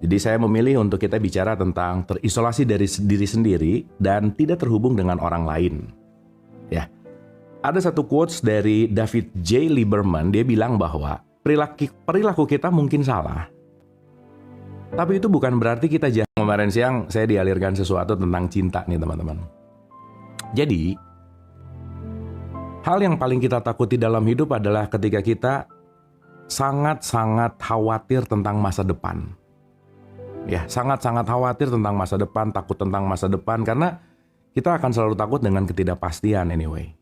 Jadi saya memilih untuk kita bicara tentang terisolasi dari diri sendiri dan tidak terhubung dengan orang lain. Ya. Ada satu quotes dari David J. Lieberman, dia bilang bahwa perilaku kita mungkin salah. Tapi itu bukan berarti kita jahat. Kemarin siang saya dialirkan sesuatu tentang cinta nih teman-teman. Jadi, hal yang paling kita takuti dalam hidup adalah ketika kita sangat-sangat khawatir tentang masa depan. Ya, sangat-sangat khawatir tentang masa depan, takut tentang masa depan, karena kita akan selalu takut dengan ketidakpastian anyway.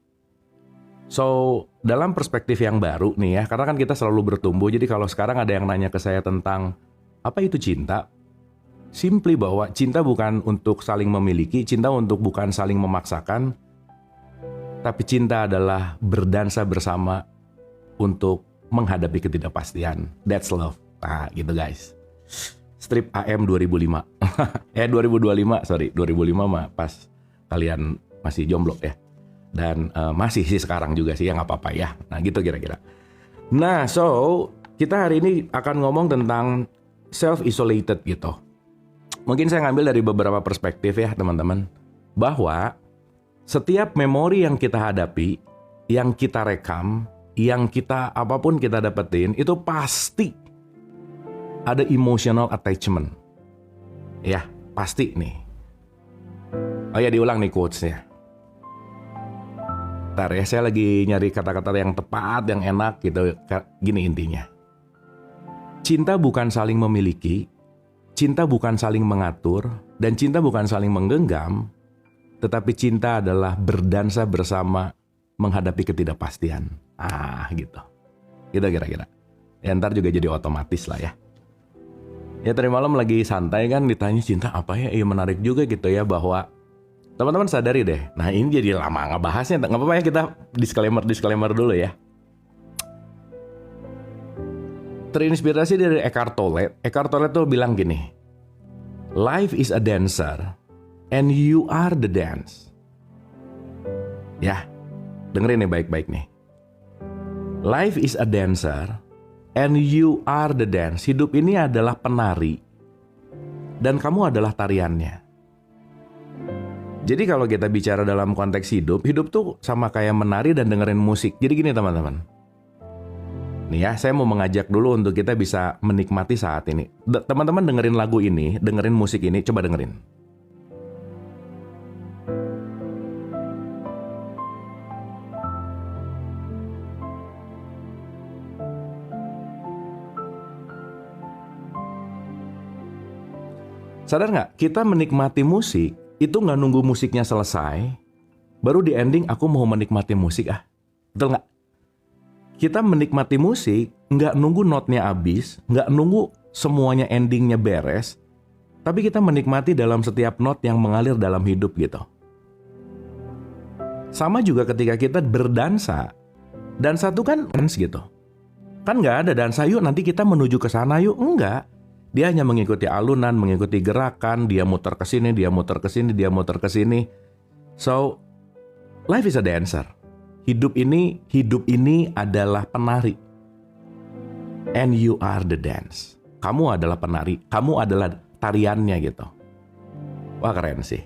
So, dalam perspektif yang baru nih ya, karena kan kita selalu bertumbuh, jadi kalau sekarang ada yang nanya ke saya tentang apa itu cinta, simply bahwa cinta bukan untuk saling memiliki, cinta untuk bukan saling memaksakan, tapi cinta adalah berdansa bersama untuk menghadapi ketidakpastian. That's love. Nah, gitu guys. Strip AM 2005. 2025, sorry. 2005 mah pas kalian masih jomblo ya. Dan masih sih sekarang juga sih, ya nggak apa-apa ya. Nah, gitu kira-kira. Nah, so kita hari ini akan ngomong tentang self-isolated gitu. Mungkin saya ngambil dari beberapa perspektif ya, teman-teman. Bahwa setiap memori yang kita hadapi, yang kita rekam, yang kita apapun kita dapetin, itu pasti ada emotional attachment. Ya, pasti nih. Oh ya, diulang nih quotes-nya. Ntar ya, saya lagi nyari kata-kata yang tepat, yang enak gitu. Gini intinya. Cinta bukan saling memiliki, cinta bukan saling mengatur, dan cinta bukan saling menggenggam, tetapi cinta adalah berdansa bersama menghadapi ketidakpastian. Gitu. Gitu kira-kira. Ya ntar juga jadi otomatis lah ya. Ya tadi malam lagi santai kan ditanya cinta apa ya? Iya menarik juga gitu ya bahwa teman-teman sadari deh. Nah ini jadi lama ngebahasnya. Nggak apa-apa ya kita disclaimer dulu ya. Terinspirasi dari Eckhart Tolle. Eckhart Tolle tuh bilang gini. Life is a dancer and you are the dance. Ya, dengerin nih baik-baik nih. Life is a dancer and you are the dance. Hidup ini adalah penari dan kamu adalah tariannya. Jadi kalau kita bicara dalam konteks hidup tuh sama kayak menari dan dengerin musik. Jadi gini teman-teman. Nih ya, saya mau mengajak dulu untuk kita bisa menikmati saat ini. Teman-teman dengerin lagu ini, dengerin musik ini, coba dengerin. Sadar nggak? Kita menikmati musik, itu nggak nunggu musiknya selesai, baru di ending aku mau menikmati musik Betul nggak? Kita menikmati musik, nggak nunggu notnya habis, nggak nunggu semuanya endingnya beres, tapi kita menikmati dalam setiap not yang mengalir dalam hidup gitu. Sama juga ketika kita berdansa, dansa itu kan dance gitu. Kan nggak ada dansa yuk nanti kita menuju ke sana yuk, enggak. Dia hanya mengikuti alunan, mengikuti gerakan, dia muter ke sini, dia muter ke sini, dia muter ke sini. So, life is a dancer. Hidup ini adalah penari. And you are the dance. Kamu adalah penari, kamu adalah tariannya gitu. Wah keren sih.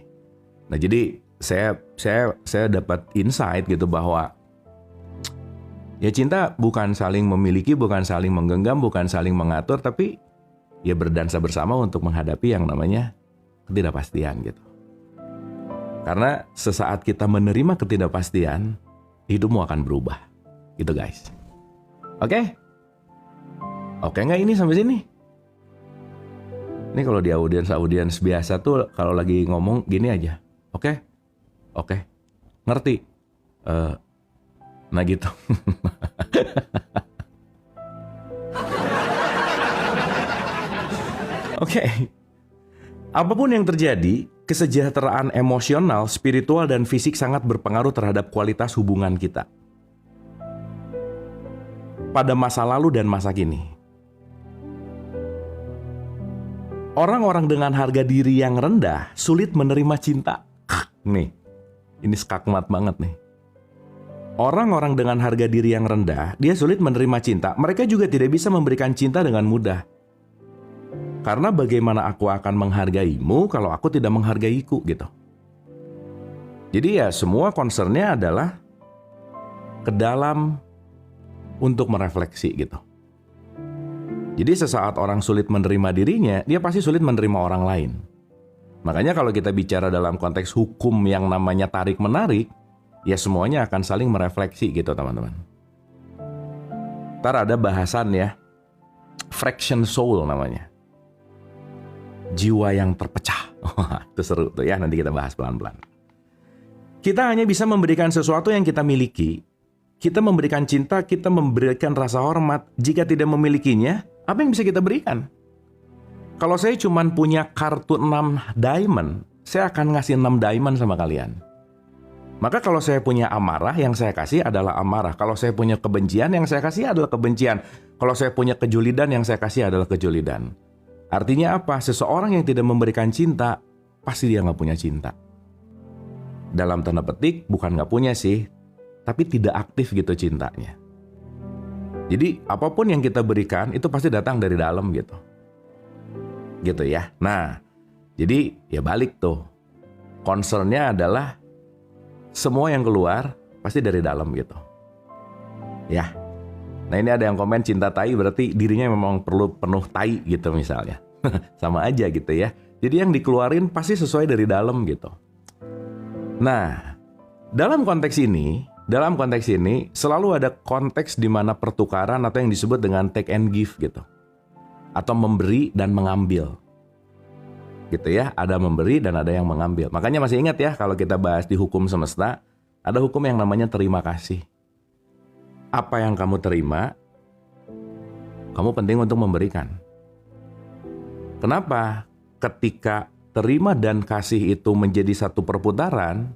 Nah jadi saya dapat insight gitu bahwa ya cinta bukan saling memiliki, bukan saling menggenggam, bukan saling mengatur, tapi ya berdansa bersama untuk menghadapi yang namanya ketidakpastian gitu. Karena sesaat kita menerima ketidakpastian, hidupmu akan berubah. Gitu guys. Oke? Oke nggak ini sampai sini? Ini kalau di audiens biasa tuh kalau lagi ngomong gini aja. Oke? Ngerti? Nah gitu. Oke. Apapun yang terjadi, kesejahteraan emosional, spiritual, dan fisik sangat berpengaruh terhadap kualitas hubungan kita. Pada masa lalu dan masa kini. Orang-orang dengan harga diri yang rendah sulit menerima cinta. Nih, ini skakmat banget nih. Orang-orang dengan harga diri yang rendah, dia sulit menerima cinta. Mereka juga tidak bisa memberikan cinta dengan mudah. Karena bagaimana aku akan menghargaimu kalau aku tidak menghargaiku gitu. Jadi ya semua concernnya adalah ke dalam untuk merefleksi gitu. Jadi sesaat orang sulit menerima dirinya, dia pasti sulit menerima orang lain. Makanya kalau kita bicara dalam konteks hukum yang namanya tarik-menarik, ya semuanya akan saling merefleksi gitu teman-teman. Ntar ada bahasan ya, fraction soul namanya. Jiwa yang terpecah. Itu seru tuh ya, nanti kita bahas pelan-pelan. Kita hanya bisa memberikan sesuatu yang kita miliki. Kita memberikan cinta, kita memberikan rasa hormat. Jika tidak memilikinya, apa yang bisa kita berikan? Kalau saya cuma punya kartu 6 diamond, saya akan ngasih 6 diamond sama kalian. Maka kalau saya punya amarah, yang saya kasih adalah amarah. Kalau saya punya kebencian, yang saya kasih adalah kebencian. Kalau saya punya kejulidan, yang saya kasih adalah kejulidan. Artinya apa? Seseorang yang tidak memberikan cinta, pasti dia nggak punya cinta. Dalam tanda petik, bukan nggak punya sih, tapi tidak aktif gitu cintanya. Jadi apapun yang kita berikan itu pasti datang dari dalam gitu. Gitu ya. Nah, jadi ya balik tuh. Concernnya adalah semua yang keluar pasti dari dalam gitu. Ya. Nah ini ada yang komen cinta tai berarti dirinya memang perlu penuh tai gitu misalnya. Sama aja gitu ya. Jadi yang dikeluarin pasti sesuai dari dalam gitu. Nah, dalam konteks ini selalu ada konteks di mana pertukaran atau yang disebut dengan take and give gitu. Atau memberi dan mengambil. Gitu ya, ada memberi dan ada yang mengambil. Makanya masih ingat ya kalau kita bahas di hukum semesta, ada hukum yang namanya terima kasih. Apa yang kamu terima, kamu penting untuk memberikan. Kenapa? Ketika terima dan kasih itu menjadi satu perputaran,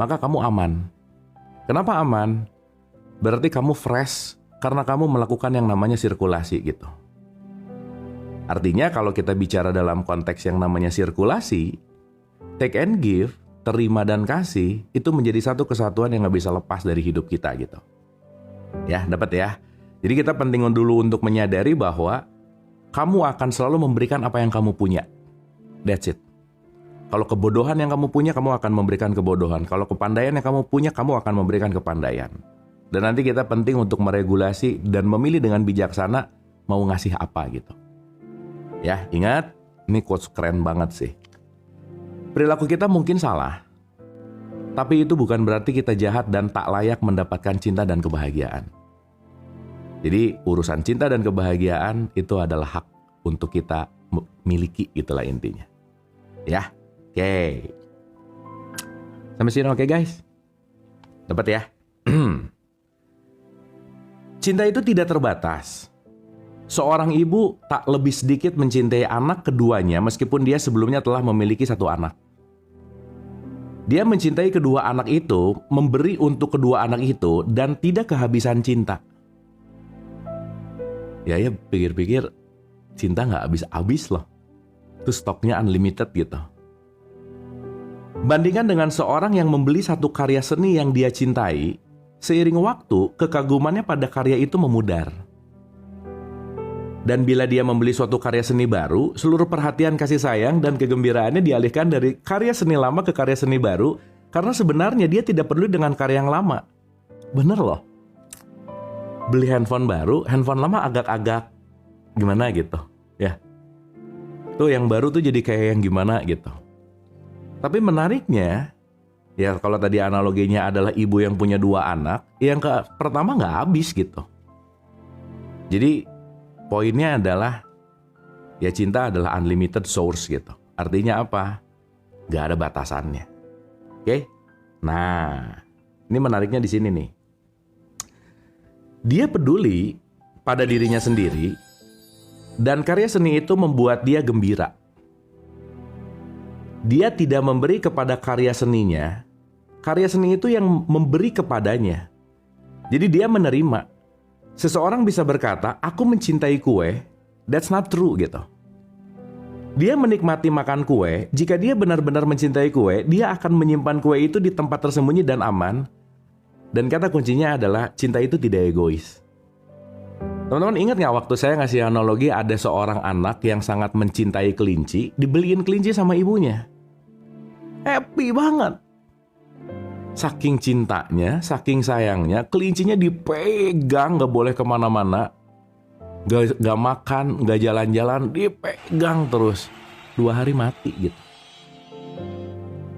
maka kamu aman. Kenapa aman? Berarti kamu fresh karena kamu melakukan yang namanya sirkulasi gitu. Artinya kalau kita bicara dalam konteks yang namanya sirkulasi, take and give, terima dan kasih, itu menjadi satu kesatuan yang gak bisa lepas dari hidup kita gitu. Ya, dapat ya? Jadi kita penting dulu untuk menyadari bahwa kamu akan selalu memberikan apa yang kamu punya. That's it. Kalau kebodohan yang kamu punya, kamu akan memberikan kebodohan. Kalau kepandaian yang kamu punya, kamu akan memberikan kepandaian. Dan nanti kita penting untuk meregulasi dan memilih dengan bijaksana mau ngasih apa gitu. Ya, ingat, ini quotes keren banget sih. Perilaku kita mungkin salah, tapi itu bukan berarti kita jahat dan tak layak mendapatkan cinta dan kebahagiaan. Jadi urusan cinta dan kebahagiaan itu adalah hak untuk kita miliki, itulah intinya. Ya, oke. Sampai sini oke guys? Dapat ya? Cinta itu tidak terbatas. Seorang ibu tak lebih sedikit mencintai anak keduanya meskipun dia sebelumnya telah memiliki satu anak. Dia mencintai kedua anak itu, memberi untuk kedua anak itu, dan tidak kehabisan cinta. Ya pikir-pikir, cinta nggak habis-habis loh. Itu stoknya unlimited gitu. Bandingkan dengan seorang yang membeli satu karya seni yang dia cintai, seiring waktu, kekagumannya pada karya itu memudar. Dan bila dia membeli suatu karya seni baru, seluruh perhatian kasih sayang dan kegembiraannya dialihkan dari karya seni lama ke karya seni baru, karena sebenarnya dia tidak peduli dengan karya yang lama. Bener loh. Beli handphone baru, handphone lama agak-agak gimana gitu. Ya. Tuh yang baru tuh jadi kayak yang gimana gitu. Tapi menariknya, ya kalau tadi analoginya adalah ibu yang punya 2 anak, yang pertama nggak habis gitu. Jadi poinnya adalah, ya cinta adalah unlimited source gitu. Artinya apa? Gak ada batasannya. Oke? Nah, ini menariknya di sini nih. Dia peduli pada dirinya sendiri, dan karya seni itu membuat dia gembira. Dia tidak memberi kepada karya seninya, karya seni itu yang memberi kepadanya. Jadi dia menerima. Seseorang bisa berkata, aku mencintai kue, that's not true gitu. Dia menikmati makan kue, jika dia benar-benar mencintai kue, dia akan menyimpan kue itu di tempat tersembunyi dan aman. Dan kata kuncinya adalah cinta itu tidak egois. Teman-teman ingat nggak waktu saya ngasih analogi ada seorang anak yang sangat mencintai kelinci, dibeliin kelinci sama ibunya. Happy banget. Saking cintanya, saking sayangnya, kelincinya dipegang, gak boleh kemana-mana. Gak makan, gak jalan-jalan, dipegang terus. 2 hari mati gitu.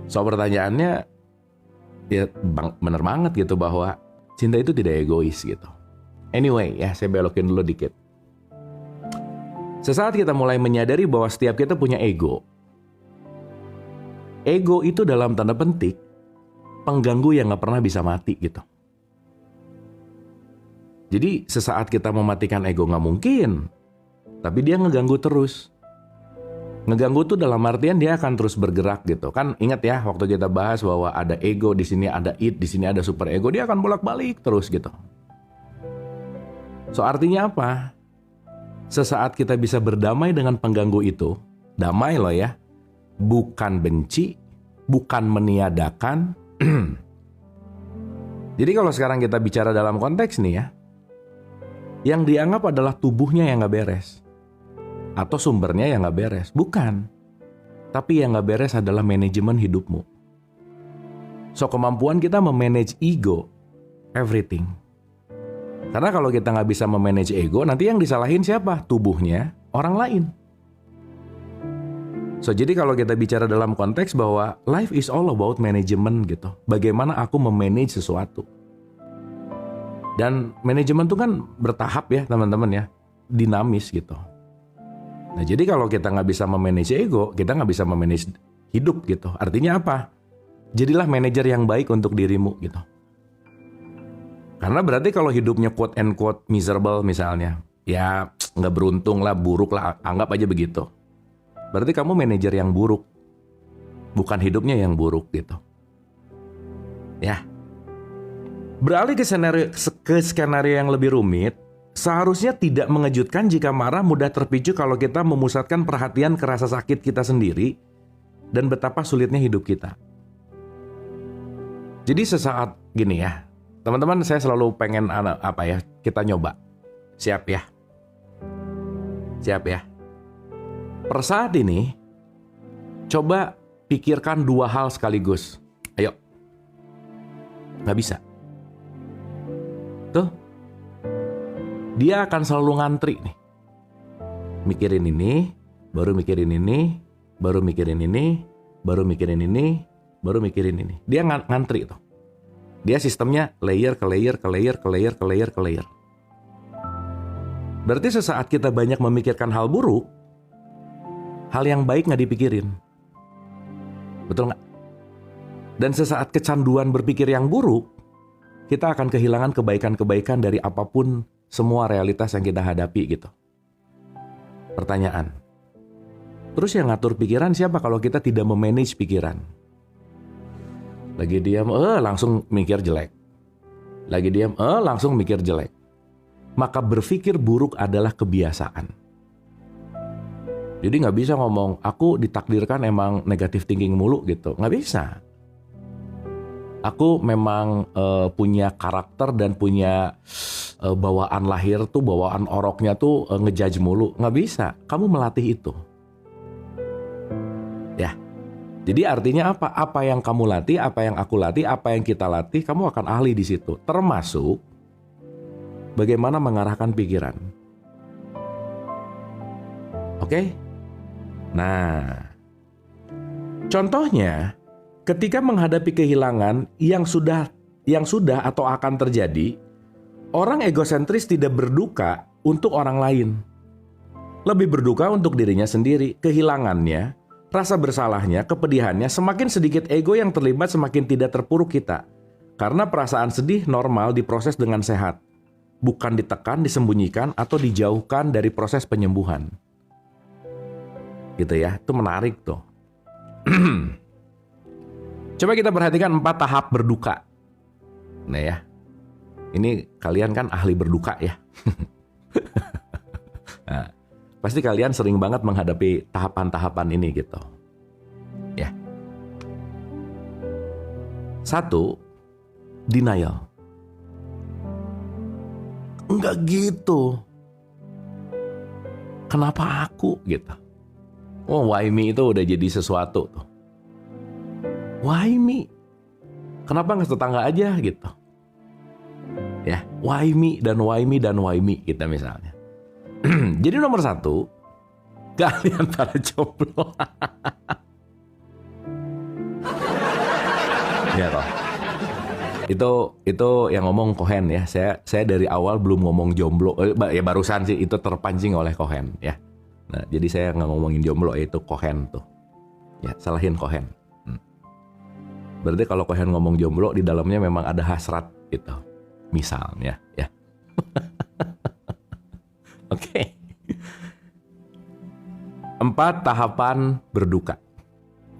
So pertanyaannya, ya bener banget gitu bahwa cinta itu tidak egois gitu. Anyway ya, saya belokin dulu dikit. Sesaat kita mulai menyadari bahwa setiap kita punya ego. Ego itu dalam tanda petik pengganggu yang gak pernah bisa mati gitu. Jadi sesaat kita mematikan ego gak mungkin, tapi dia ngeganggu terus. Ngeganggu tuh dalam artian dia akan terus bergerak gitu. Kan ingat ya waktu kita bahas bahwa ada ego, di sini ada id, di sini ada super ego, dia akan bolak-balik terus gitu. So artinya apa? Sesaat kita bisa berdamai dengan pengganggu itu, damai loh ya, bukan benci, bukan meniadakan. Jadi kalau sekarang kita bicara dalam konteks nih ya, yang dianggap adalah tubuhnya yang gak beres, atau sumbernya yang gak beres, bukan. Tapi yang gak beres adalah manajemen hidupmu. So kemampuan kita memanage ego, everything. Karena kalau kita gak bisa memanage ego, nanti yang disalahin siapa? Tubuhnya, orang lain. So jadi kalau kita bicara dalam konteks bahwa life is all about management gitu. Bagaimana aku memanage sesuatu. Dan manajemen itu kan bertahap ya teman-teman ya. Dinamis gitu. Nah jadi kalau kita nggak bisa memanage ego, kita nggak bisa memanage hidup gitu. Artinya apa? Jadilah manajer yang baik untuk dirimu gitu. Karena berarti kalau hidupnya quote and quote miserable misalnya. Ya nggak beruntung lah, buruk lah, anggap aja begitu. Berarti kamu manajer yang buruk. Bukan hidupnya yang buruk gitu. Ya. Beralih ke skenario yang lebih rumit, seharusnya tidak mengejutkan jika marah mudah terpicu kalau kita memusatkan perhatian ke rasa sakit kita sendiri dan betapa sulitnya hidup kita. Jadi sesaat gini ya, teman-teman saya selalu pengen kita nyoba. Siap ya? Siap ya? Per saat ini, coba pikirkan 2 hal sekaligus. Ayo. Nggak bisa. Tuh. Dia akan selalu ngantri nih. Mikirin ini, baru mikirin ini, baru mikirin ini, baru mikirin ini, baru mikirin ini. Dia ngantri tuh. Dia sistemnya layer ke layer, ke layer, ke layer, ke layer, ke layer. Berarti sesaat kita banyak memikirkan hal buruk, hal yang baik gak dipikirin. Betul gak? Dan sesaat kecanduan berpikir yang buruk, kita akan kehilangan kebaikan-kebaikan dari apapun semua realitas yang kita hadapi gitu. Pertanyaan. Terus yang ngatur pikiran siapa kalau kita tidak memanage pikiran? Lagi diam, langsung mikir jelek. Lagi diam, langsung mikir jelek. Maka berpikir buruk adalah kebiasaan. Jadi gak bisa ngomong, aku ditakdirkan emang negative thinking mulu gitu. Gak bisa. Aku memang punya karakter dan punya bawaan lahir tuh, bawaan oroknya tuh ngejudge mulu. Gak bisa. Kamu melatih itu. Ya. Jadi artinya apa? Apa yang kamu latih, apa yang aku latih, apa yang kita latih, kamu akan ahli di situ. Termasuk bagaimana mengarahkan pikiran. Oke? Nah, contohnya ketika menghadapi kehilangan yang sudah atau akan terjadi, orang egosentris tidak berduka untuk orang lain. Lebih berduka untuk dirinya sendiri. Kehilangannya, rasa bersalahnya, kepedihannya, semakin sedikit ego yang terlibat semakin tidak terpuruk kita. Karena perasaan sedih normal diproses dengan sehat. Bukan ditekan, disembunyikan, atau dijauhkan dari proses penyembuhan. Gitu ya, itu menarik tuh. Coba kita perhatikan 4 tahap berduka. Nah ya, ini kalian kan ahli berduka ya. Nah, pasti kalian sering banget menghadapi tahapan-tahapan ini gitu. Ya. 1, denial. Enggak gitu. Kenapa aku gitu? Oh, why me itu udah jadi sesuatu tuh. Why me? Kenapa nggak tetangga aja gitu? Ya, why me dan why me dan why me kita misalnya. Jadi nomor 1, kalian para jomblo. Ya toh. Itu yang ngomong Cohen ya. Saya dari awal belum ngomong jomblo. Ya barusan sih itu terpancing oleh Cohen ya. Nah, jadi saya nggak ngomongin jomblo, itu Cohen tuh. Ya, salahin Cohen. Berarti kalau Cohen ngomong jomblo, di dalamnya memang ada hasrat gitu. Misalnya ya. Oke. 4 tahapan berduka.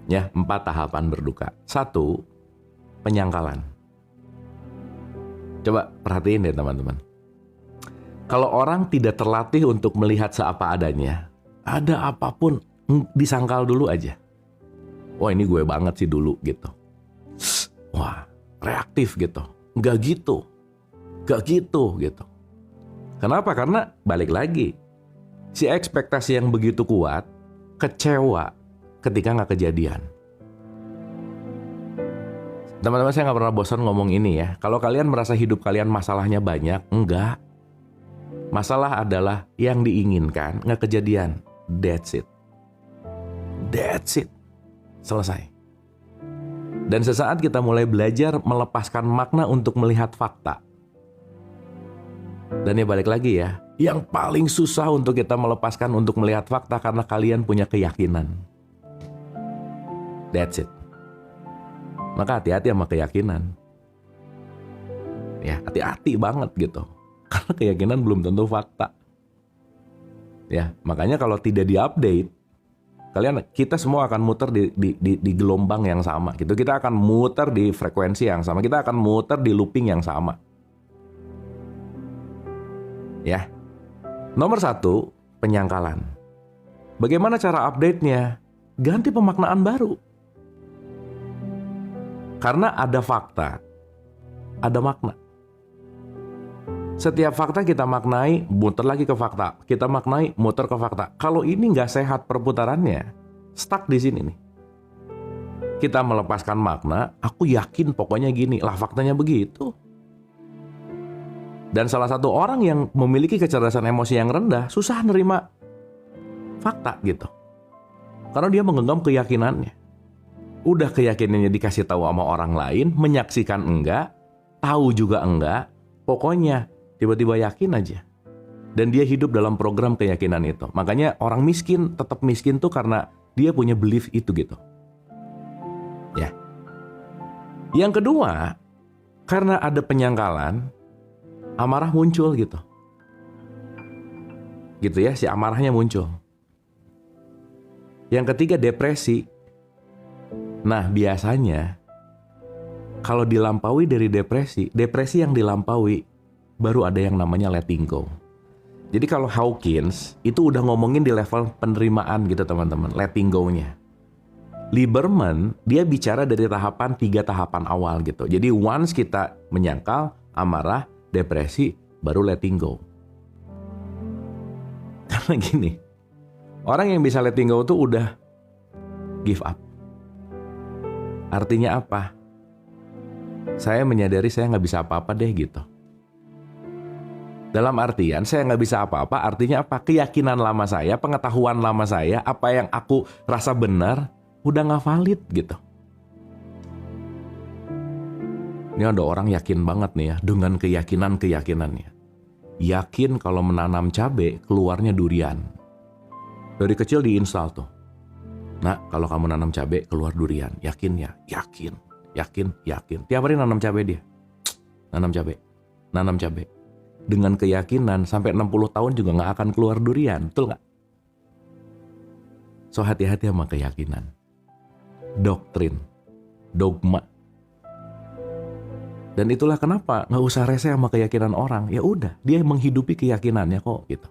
Ya, 4 tahapan berduka. 1, penyangkalan. Coba perhatiin deh teman-teman. Kalau orang tidak terlatih untuk melihat seapa adanya, ada apapun disangkal dulu aja. Wah, ini gue banget sih dulu gitu. Wah, reaktif gitu. Nggak gitu. Nggak gitu gitu. Kenapa? Karena balik lagi. Si ekspektasi yang begitu kuat, kecewa ketika nggak kejadian. Teman-teman, saya nggak pernah bosan ngomong ini ya. Kalau kalian merasa hidup kalian masalahnya banyak, enggak. Masalah adalah yang diinginkan nggak kejadian. That's it. That's it. Selesai. Dan sesaat kita mulai belajar melepaskan makna untuk melihat fakta. Dan ya balik lagi ya, yang paling susah untuk kita melepaskan untuk melihat fakta karena kalian punya keyakinan. That's it. Maka hati-hati sama keyakinan. Ya, hati-hati banget gitu. Karena keyakinan belum tentu fakta. Ya, makanya kalau tidak diupdate, kita semua akan muter di gelombang yang sama gitu. Kita akan muter di frekuensi yang sama. Kita akan muter di looping yang sama. Ya. Nomor 1, penyangkalan. Bagaimana cara update-nya? Ganti pemaknaan baru. Karena ada fakta, ada makna. Setiap fakta kita maknai, muter lagi ke fakta. Kita maknai, muter ke fakta. Kalau ini nggak sehat perputarannya, stuck di sini nih. Kita melepaskan makna, aku yakin pokoknya gini, lah faktanya begitu. Dan salah satu orang yang memiliki kecerdasan emosi yang rendah, susah nerima fakta gitu. Karena dia menggenggam keyakinannya. Udah keyakinannya dikasih tahu sama orang lain, menyaksikan enggak, tahu juga enggak, pokoknya tiba-tiba yakin aja. Dan dia hidup dalam program keyakinan itu. Makanya orang miskin tetap miskin tuh karena dia punya belief itu gitu. Ya. Yang kedua, karena ada penyangkalan, amarah muncul gitu. Gitu ya, si amarahnya muncul. Yang ketiga, depresi. Nah, biasanya kalau dilampaui dari depresi yang dilampaui baru ada yang namanya letting go. Jadi kalau Hawkins itu udah ngomongin di level penerimaan gitu teman-teman, letting go-nya. Lieberman dia bicara dari 3 tahapan awal gitu. Jadi once kita menyangkal, amarah, depresi, baru letting go. Karena gini, orang yang bisa letting go tuh udah give up. Artinya apa? Saya menyadari saya nggak bisa apa-apa deh gitu. Dalam artian saya nggak bisa apa-apa, artinya apa? Keyakinan lama saya, pengetahuan lama saya, apa yang aku rasa benar, udah nggak valid gitu. Ini ada orang yakin banget nih ya, dengan keyakinannya. Yakin kalau menanam cabai, keluarnya durian. Dari kecil diinstal tuh. Nah, kalau kamu nanam cabai, keluar durian. Yakin ya? Yakin. Tiap hari nanam cabai dia. Nanam cabai. Dengan keyakinan, sampai 60 tahun juga nggak akan keluar durian. Betul nggak? So, hati-hati sama keyakinan. Doktrin. Dogma. Dan itulah kenapa nggak usah rese sama keyakinan orang. Ya udah, dia menghidupi keyakinannya kok gitu.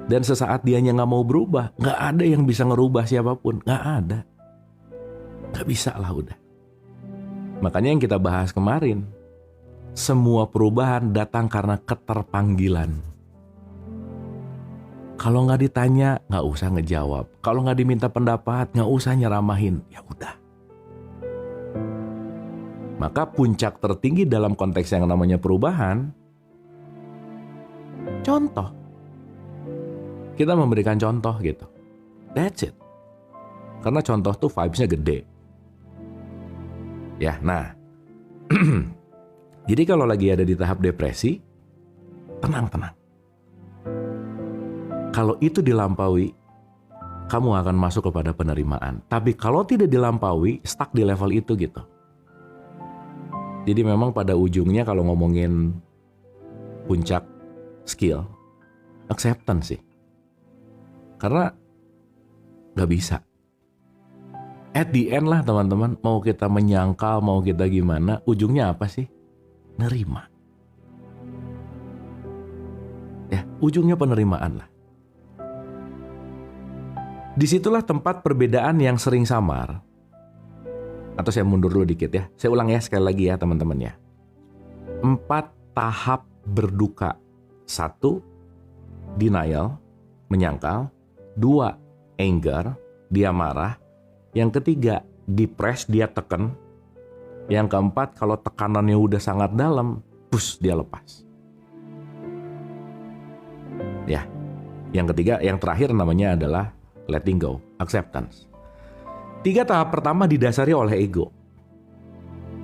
Dan sesaat dianya nggak mau berubah, nggak ada yang bisa ngerubah siapapun, nggak ada, nggak bisa lah udah. Makanya yang kita bahas kemarin, semua perubahan datang karena keterpanggilan. Kalau nggak ditanya, nggak usah ngejawab. Kalau nggak diminta pendapat, nggak usah nyeramahin. Ya udah. Maka puncak tertinggi dalam konteks yang namanya perubahan, contoh. Kita memberikan contoh gitu. That's it. Karena contoh tuh vibes-nya gede. Ya, nah. Jadi kalau lagi ada di tahap depresi, tenang. Kalau itu dilampaui, kamu akan masuk kepada penerimaan. Tapi kalau tidak dilampaui, stuck di level itu gitu. Jadi memang pada ujungnya kalau ngomongin puncak skill, acceptance sih. Karena gak bisa. At the end lah teman-teman, mau kita menyangkal, mau kita gimana, ujungnya apa sih? Nerima. Ya, ujungnya penerimaan lah. Disitulah tempat perbedaan yang sering samar. Atau saya mundur dulu dikit ya. Saya ulang ya sekali lagi ya teman-teman ya. 4 tahap berduka. 1, denial, menyangkal. 2, anger, dia marah. Yang ketiga, depress, dia tekan. Yang keempat, kalau tekanannya udah sangat dalam, push, dia lepas. Ya, yang ketiga, yang terakhir namanya adalah letting go, acceptance. 3 tahap pertama didasari oleh ego.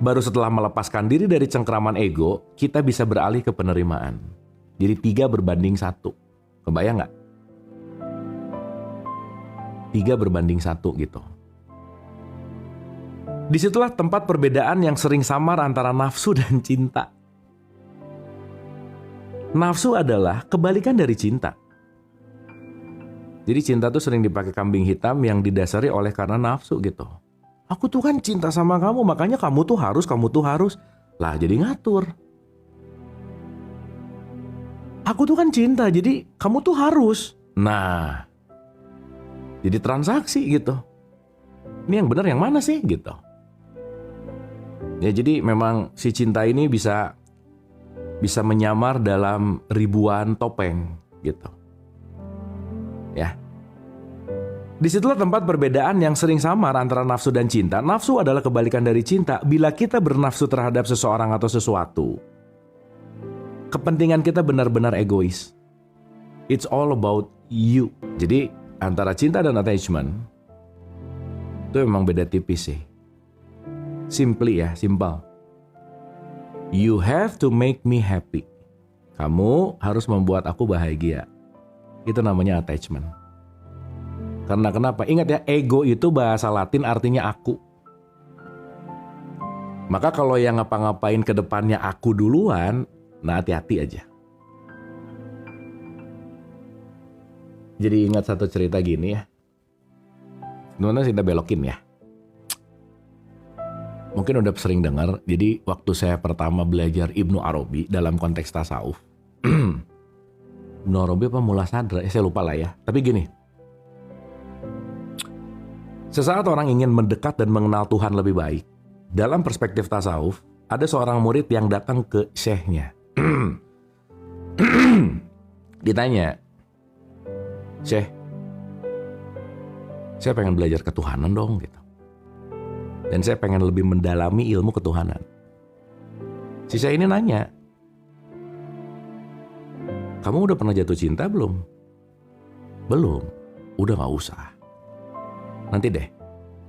Baru setelah melepaskan diri dari cengkeraman ego, kita bisa beralih ke penerimaan. Jadi 3 berbanding 1. Kebayang nggak? 3 berbanding 1 gitu. Disitulah tempat perbedaan yang sering samar antara nafsu dan cinta. Nafsu adalah kebalikan dari cinta. Jadi cinta tuh sering dipakai kambing hitam yang didasari oleh karena nafsu gitu. Aku tuh kan cinta sama kamu, makanya kamu tuh harus. Lah jadi ngatur. Aku tuh kan cinta, jadi kamu tuh harus. Nah, jadi transaksi gitu. Ini yang benar yang mana sih gitu. Ya jadi memang si cinta ini bisa menyamar dalam ribuan topeng gitu. Ya. Disitulah tempat perbedaan yang sering samar antara nafsu dan cinta. Nafsu adalah kebalikan dari cinta. Bila kita bernafsu terhadap seseorang atau sesuatu, kepentingan kita benar-benar egois. It's all about you. Jadi antara cinta dan attachment itu memang beda tipis sih. Simply ya, simple. You have to make me happy. Kamu harus membuat aku bahagia. Itu namanya attachment. Karena kenapa? Ingat ya, ego itu bahasa Latin artinya aku. Maka kalau yang ngapa-ngapain ke depannya aku duluan, nah hati-hati aja. Jadi ingat satu cerita gini ya. Sebenarnya kita belokin ya. Mungkin udah sering dengar. Jadi waktu saya pertama belajar Ibnu Arabi dalam konteks tasawuf. Ibnu Arabi apa Mullah Sadra? Saya lupa lah ya. Tapi gini. Sesaat orang ingin mendekat dan mengenal Tuhan lebih baik. Dalam perspektif tasawuf, ada seorang murid yang datang ke syekhnya. Ditanya, "Syekh, saya pengen belajar ketuhanan dong," gitu. "Dan saya pengen lebih mendalami ilmu ketuhanan." Si syekh ini nanya, "Kamu udah pernah jatuh cinta belum?" "Belum." "Udah gak usah. Nanti deh,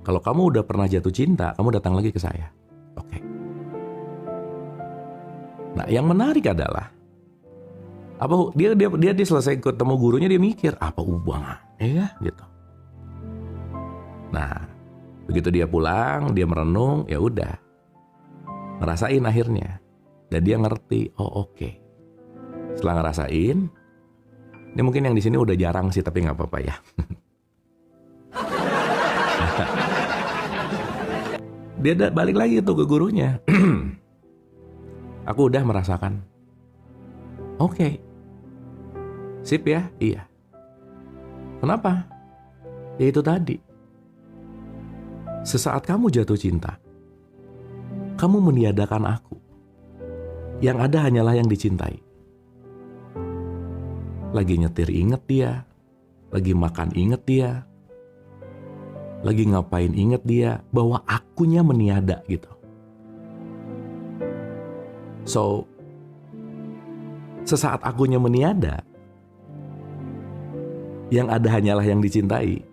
kalau kamu udah pernah jatuh cinta, kamu datang lagi ke saya." Oke. Nah, yang menarik adalah dia selesai ketemu gurunya, dia mikir apa hubungannya ya gitu. Nah, begitu dia pulang, dia merenung, ya udah, ngerasain akhirnya, dan dia ngerti. Oh oke. Setelah ngerasain, ini mungkin yang di sini udah jarang sih, tapi nggak apa-apa ya. Dia balik lagi tuh ke gurunya. "Aku udah merasakan." "Oke. Sip ya?" "Iya." "Kenapa?" "Ya itu tadi. Sesaat kamu jatuh cinta, kamu meniadakan aku. Yang ada hanyalah yang dicintai." Lagi nyetir inget dia, lagi makan inget dia, lagi ngapain inget dia, bahwa akunya meniada gitu. So, sesaat akunya meniada, yang ada hanyalah yang dicintai.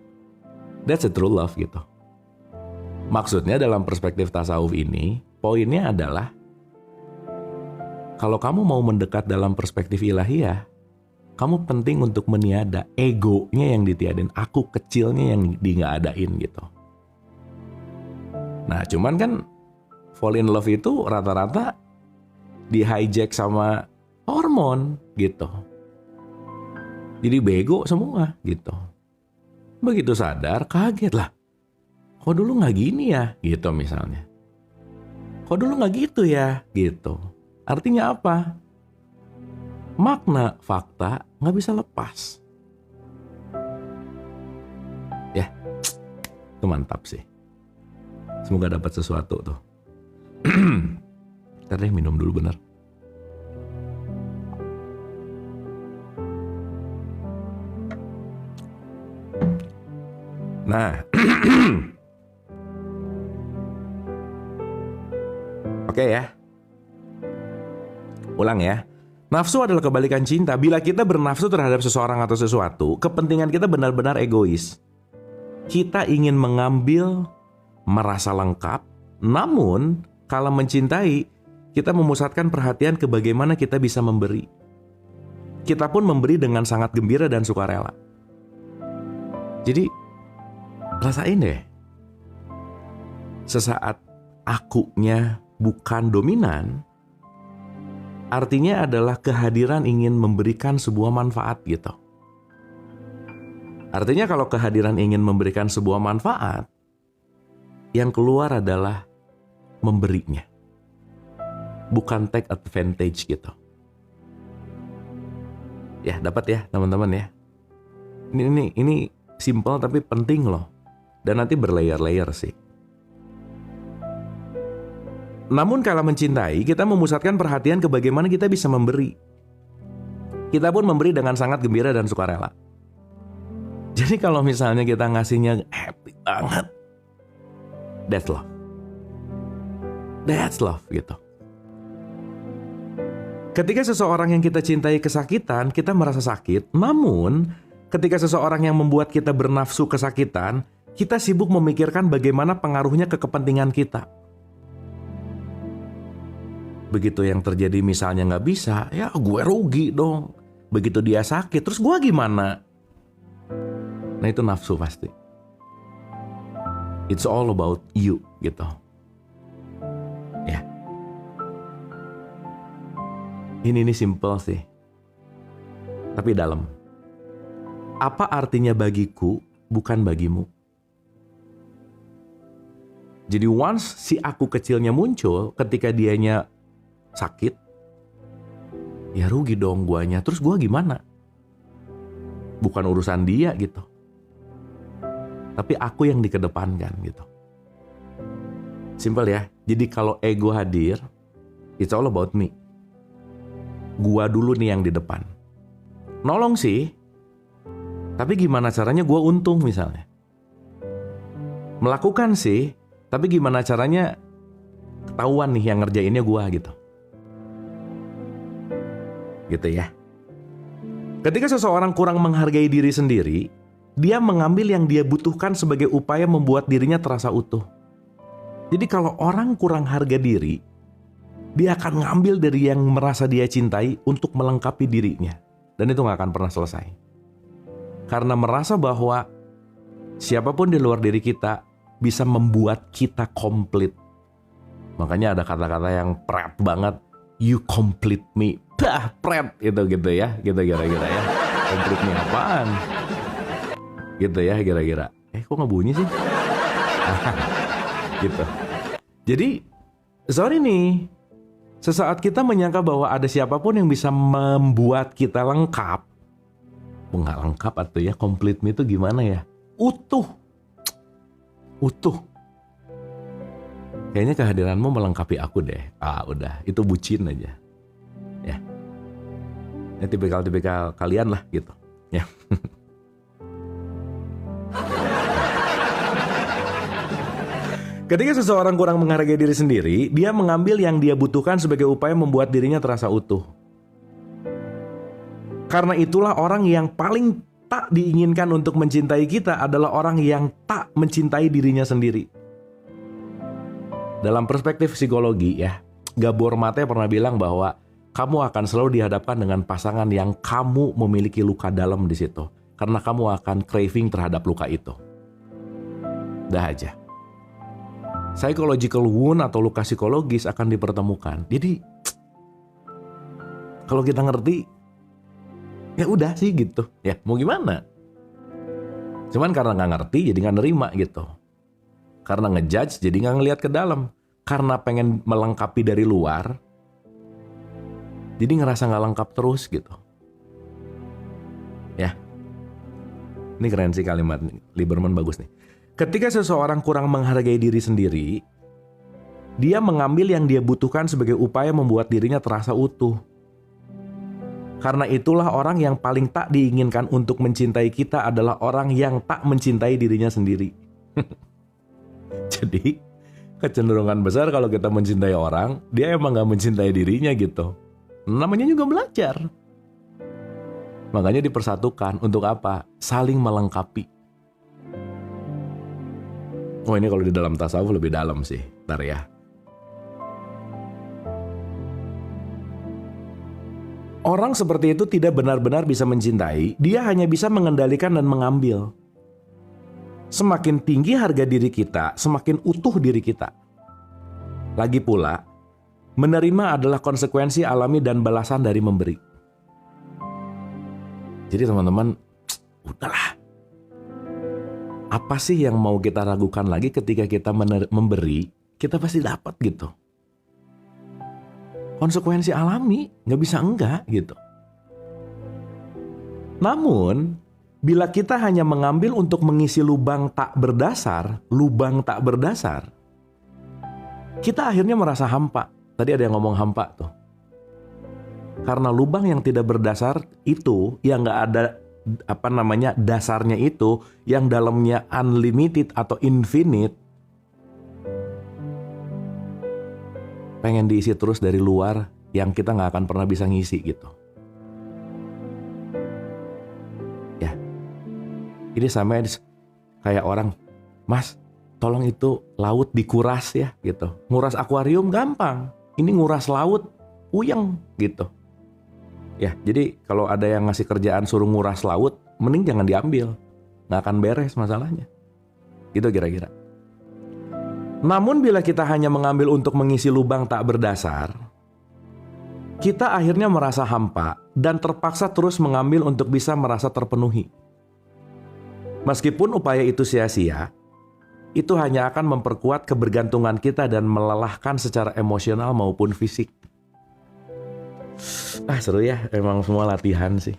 That's a true love gitu. Maksudnya dalam perspektif tasawuf ini, poinnya adalah kalau kamu mau mendekat dalam perspektif ilahiyah, kamu penting untuk meniada egonya yang ditiadain, aku kecilnya yang di nggak adain gitu. Nah, cuman kan fall in love itu rata-rata di hijack sama hormon gitu. Jadi bego semua gitu. Begitu sadar, kaget lah. Kok dulu nggak gini ya? Gitu misalnya. Kok dulu nggak gitu ya? Gitu. Artinya apa? Makna fakta nggak bisa lepas. Ya, itu mantap sih. Semoga dapat sesuatu tuh. Ntar deh minum dulu bener. Nah, oke ya. Ulang ya. Nafsu adalah kebalikan cinta. Bila kita bernafsu terhadap seseorang atau sesuatu, kepentingan kita benar-benar egois. Kita ingin mengambil, merasa lengkap. Namun, kalau mencintai, kita memusatkan perhatian ke bagaimana kita bisa memberi. Kita pun memberi dengan sangat gembira dan sukarela. Jadi, rasain deh. Sesaat akunya bukan dominan, artinya adalah kehadiran ingin memberikan sebuah manfaat gitu. Artinya kalau kehadiran ingin memberikan sebuah manfaat, yang keluar adalah memberinya. Bukan take advantage gitu. Ya, dapat ya teman-teman ya. Ini simple tapi penting loh. Dan nanti berlayer-layer sih. Namun kalau mencintai, kita memusatkan perhatian ke bagaimana kita bisa memberi. Kita pun memberi dengan sangat gembira dan sukarela. Jadi kalau misalnya kita ngasihnya happy banget, that's love. That's love gitu. Ketika seseorang yang kita cintai kesakitan, kita merasa sakit. Namun, ketika seseorang yang membuat kita bernafsu kesakitan, kita sibuk memikirkan bagaimana pengaruhnya ke kepentingan kita. Begitu yang terjadi misalnya nggak bisa, ya gue rugi dong. Begitu dia sakit, terus gue gimana? Nah itu nafsu pasti. It's all about you gitu. Ya. Ini simple sih. Tapi dalam. Apa artinya bagiku bukan bagimu? Jadi once si aku kecilnya muncul ketika dianya sakit, ya rugi dong guanya. Terus gua gimana? Bukan urusan dia gitu. Tapi aku yang dikedepankan gitu. Simple ya. Jadi kalau ego hadir, it's all about me. Gua dulu nih yang di depan. Nolong sih. Tapi gimana caranya gua untung misalnya. Melakukan sih. Tapi gimana caranya ketahuan nih yang ngerjainnya gua gitu. Gitu ya. Ketika seseorang kurang menghargai diri sendiri, dia mengambil yang dia butuhkan sebagai upaya membuat dirinya terasa utuh. Jadi kalau orang kurang harga diri, dia akan ngambil dari yang merasa dia cintai untuk melengkapi dirinya. Dan itu gak akan pernah selesai. Karena merasa bahwa siapapun di luar diri kita bisa membuat kita komplit. Makanya ada kata-kata yang pret banget. You complete me. Dah, pret. Itu gitu ya. Gitu kira-kira ya. Complete me apaan? Gitu ya kira-kira. Kok gak bunyi sih? Gitu. Jadi, sorry nih. Sesaat kita menyangka bahwa ada siapapun yang bisa membuat kita lengkap. Nggak lengkap atau ya, complete me itu gimana ya? Utuh. Kayaknya kehadiranmu melengkapi aku deh. Udah, itu bucin aja. Ya. Ya tipikal-tipikal kalian lah gitu. Ya. Ketika seseorang kurang menghargai diri sendiri, dia mengambil yang dia butuhkan sebagai upaya membuat dirinya terasa utuh. Karena itulah orang yang paling tak diinginkan untuk mencintai kita adalah orang yang tak mencintai dirinya sendiri. Dalam perspektif psikologi ya, Gabor Mate pernah bilang bahwa kamu akan selalu dihadapkan dengan pasangan yang kamu memiliki luka dalam di situ. Karena kamu akan craving terhadap luka itu. Dah aja. Psychological wound atau luka psikologis akan dipertemukan. Jadi kalau kita ngerti, ya udah sih gitu. Ya mau gimana? Cuman karena nggak ngerti jadi nggak nerima gitu. Karena ngejudge jadi nggak ngelihat ke dalam. Karena pengen melengkapi dari luar, jadi ngerasa nggak lengkap terus gitu. Ya, ini keren sih kalimat Lieberman, bagus nih. Ketika seseorang kurang menghargai diri sendiri, dia mengambil yang dia butuhkan sebagai upaya membuat dirinya terasa utuh. Karena itulah orang yang paling tak diinginkan untuk mencintai kita adalah orang yang tak mencintai dirinya sendiri. Jadi, kecenderungan besar kalau kita mencintai orang, dia emang gak mencintai dirinya gitu. Namanya juga belajar. Makanya dipersatukan untuk apa? Saling melengkapi. Oh ini kalau di dalam tasawuf lebih dalam sih. Ntar ya. Orang seperti itu tidak benar-benar bisa mencintai, dia hanya bisa mengendalikan dan mengambil. Semakin tinggi harga diri kita, semakin utuh diri kita. Lagi pula, menerima adalah konsekuensi alami dan balasan dari memberi. Jadi teman-teman, udahlah. Apa sih yang mau kita ragukan lagi ketika kita memberi, kita pasti dapat gitu. Konsekuensi alami, nggak bisa enggak gitu. Namun, bila kita hanya mengambil untuk mengisi lubang tak berdasar, kita akhirnya merasa hampa. Tadi ada yang ngomong hampa tuh. Karena lubang yang tidak berdasar itu, yang nggak ada dasarnya itu, yang dalamnya unlimited atau infinite, pengen diisi terus dari luar yang kita nggak akan pernah bisa ngisi gitu. Ya, ini sama kayak orang, Mas, tolong itu laut dikuras ya gitu. Nguras akuarium gampang, ini nguras laut puyeng gitu. Ya, jadi kalau ada yang ngasih kerjaan suruh nguras laut, mending jangan diambil. Nggak akan beres masalahnya. Gitu kira-kira. Namun bila kita hanya mengambil untuk mengisi lubang tak berdasar, kita akhirnya merasa hampa dan terpaksa terus mengambil untuk bisa merasa terpenuhi. Meskipun upaya itu sia-sia, itu hanya akan memperkuat kebergantungan kita dan melelahkan secara emosional maupun fisik. Seru ya, emang semua latihan sih.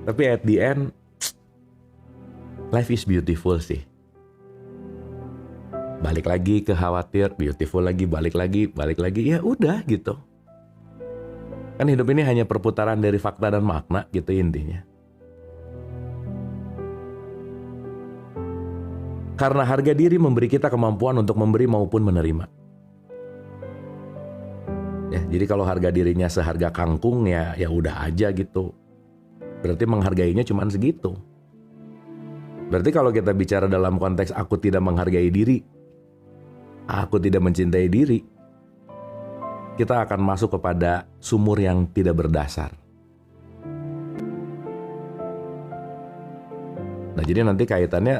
Tapi at the end, life is beautiful sih. Balik lagi ke khawatir, beautiful lagi, balik lagi, ya udah gitu. Kan hidup ini hanya perputaran dari fakta dan makna gitu intinya. Karena harga diri memberi kita kemampuan untuk memberi maupun menerima. Ya, jadi kalau harga dirinya seharga kangkung ya udah aja gitu. Berarti menghargainya cuma segitu. Berarti kalau kita bicara dalam konteks aku tidak menghargai diri, aku tidak mencintai diri, kita akan masuk kepada sumur yang tidak berdasar. Nah, jadi nanti kaitannya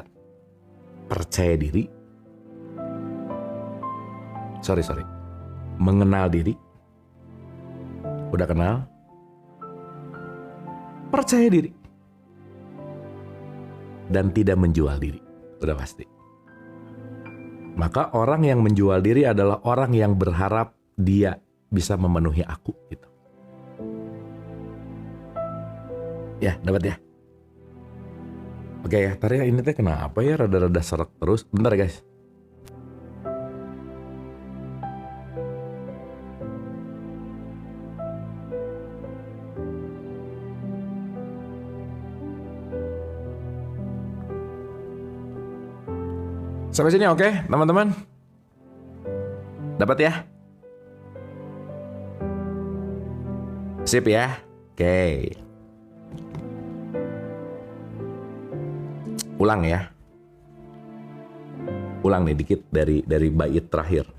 percaya diri. Mengenal diri. Udah kenal? Percaya diri. Dan tidak menjual diri. Udah pasti. Maka orang yang menjual diri adalah orang yang berharap dia bisa memenuhi aku gitu. Ya, dapat ya? Oke ya, tadi ini teh kenapa ya rada-rada seret terus? Bentar guys. Sampai sini oke, teman-teman? Dapat ya? Sip ya? Oke. Ulang ya. Ulang nih dikit dari bait terakhir.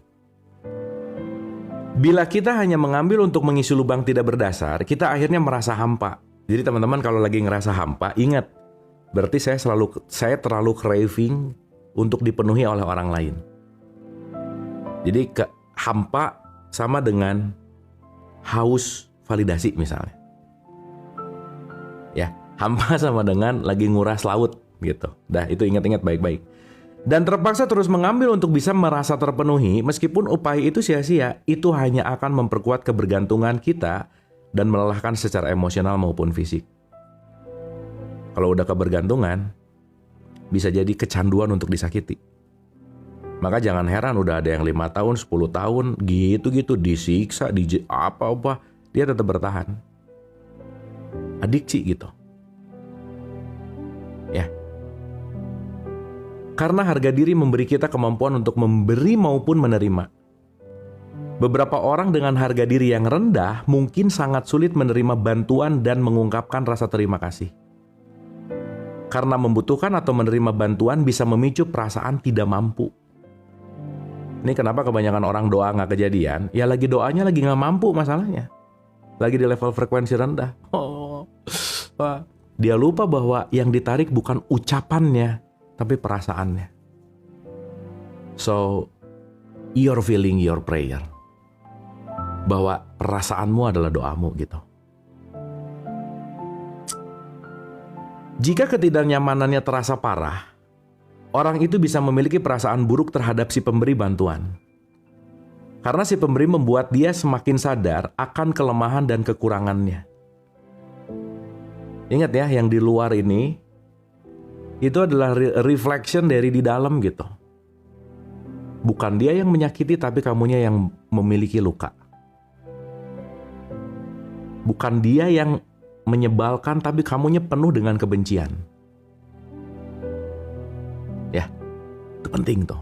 Bila kita hanya mengambil untuk mengisi lubang tidak berdasar, kita akhirnya merasa hampa. Jadi teman-teman kalau lagi ngerasa hampa, ingat, berarti saya terlalu craving untuk dipenuhi oleh orang lain. Jadi hampa sama dengan haus validasi misalnya. Ya, hampa sama dengan lagi nguras laut gitu. Dah, itu ingat-ingat baik-baik. Dan terpaksa terus mengambil untuk bisa merasa terpenuhi, meskipun upaya itu sia-sia, itu hanya akan memperkuat kebergantungan kita dan melelahkan secara emosional maupun fisik. Kalau udah kebergantungan, bisa jadi kecanduan untuk disakiti. Maka jangan heran udah ada yang 5 tahun, 10 tahun, gitu-gitu, disiksa, apa-apa, dia tetap bertahan. Adiksi gitu. Ya. Karena harga diri memberi kita kemampuan untuk memberi maupun menerima. Beberapa orang dengan harga diri yang rendah mungkin sangat sulit menerima bantuan dan mengungkapkan rasa terima kasih. Karena membutuhkan atau menerima bantuan bisa memicu perasaan tidak mampu. Ini kenapa kebanyakan orang doa nggak kejadian? Ya lagi doanya lagi nggak mampu masalahnya. Lagi di level frekuensi rendah. Dia lupa bahwa yang ditarik bukan ucapannya, tapi perasaannya. So, you're feeling your prayer. Bahwa perasaanmu adalah doamu gitu. Jika ketidaknyamanannya terasa parah, orang itu bisa memiliki perasaan buruk terhadap si pemberi bantuan. Karena si pemberi membuat dia semakin sadar akan kelemahan dan kekurangannya. Ingat ya, yang di luar ini itu adalah reflection dari di dalam gitu. Bukan dia yang menyakiti, tapi kamunya yang memiliki luka. Bukan dia yang menyebalkan, tapi kamunya penuh dengan kebencian. Ya, itu penting tuh.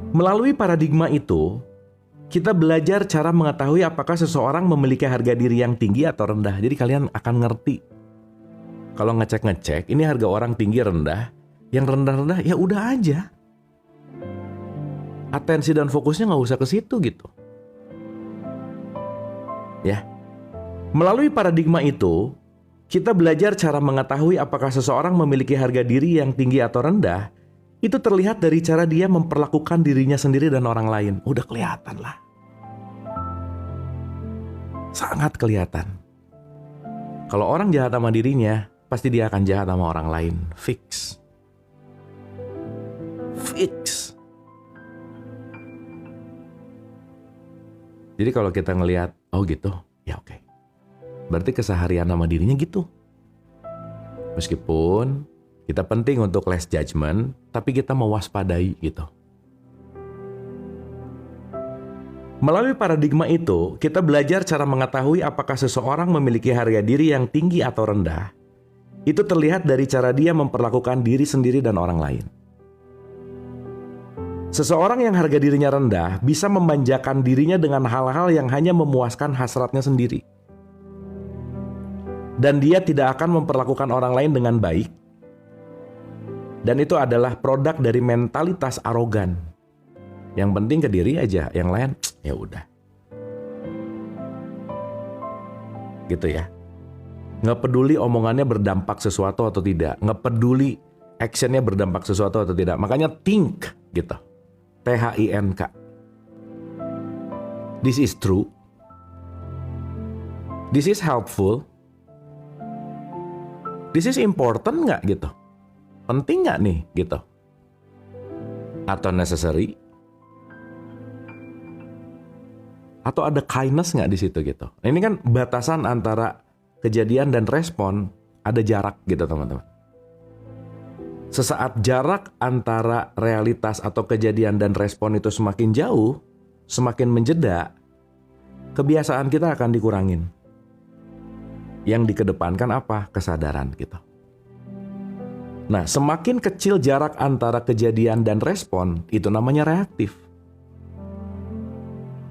Melalui paradigma itu, kita belajar cara mengetahui apakah seseorang memiliki harga diri yang tinggi atau rendah. Jadi kalian akan ngerti. Kalau ngecek-ngecek, ini harga orang tinggi rendah, yang rendah-rendah ya udah aja. Atensi dan fokusnya nggak usah ke situ gitu. Ya, melalui paradigma itu, kita belajar cara mengetahui apakah seseorang memiliki harga diri yang tinggi atau rendah. Itu terlihat dari cara dia memperlakukan dirinya sendiri dan orang lain. Udah kelihatan lah. Sangat kelihatan. Kalau orang jahat sama dirinya, pasti dia akan jahat sama orang lain. Fix. Jadi kalau kita ngelihat, oh gitu, ya oke. Berarti keseharian sama dirinya gitu. Meskipun kita penting untuk less judgment, tapi kita mewaspadai gitu. Melalui paradigma itu, kita belajar cara mengetahui apakah seseorang memiliki harga diri yang tinggi atau rendah. Itu terlihat dari cara dia memperlakukan diri sendiri dan orang lain. Seseorang yang harga dirinya rendah bisa memanjakan dirinya dengan hal-hal yang hanya memuaskan hasratnya sendiri. Dan dia tidak akan memperlakukan orang lain dengan baik. Dan itu adalah produk dari mentalitas arogan. Yang penting ke diri aja, yang lain ya udah. Gitu ya. Nggak peduli omongannya berdampak sesuatu atau tidak. Nggak peduli actionnya berdampak sesuatu atau tidak. Makanya think gitu. THINK. This is true. This is helpful. This is important nggak gitu? Penting nggak nih gitu? Atau necessary? Atau ada kindness nggak di situ gitu? Ini kan batasan antara kejadian dan respon, ada jarak gitu teman-teman. Sesaat jarak antara realitas atau kejadian dan respon itu semakin jauh, semakin menjeda, kebiasaan kita akan dikurangin. Yang dikedepankan apa? Kesadaran gitu. Nah, semakin kecil jarak antara kejadian dan respon, itu namanya reaktif.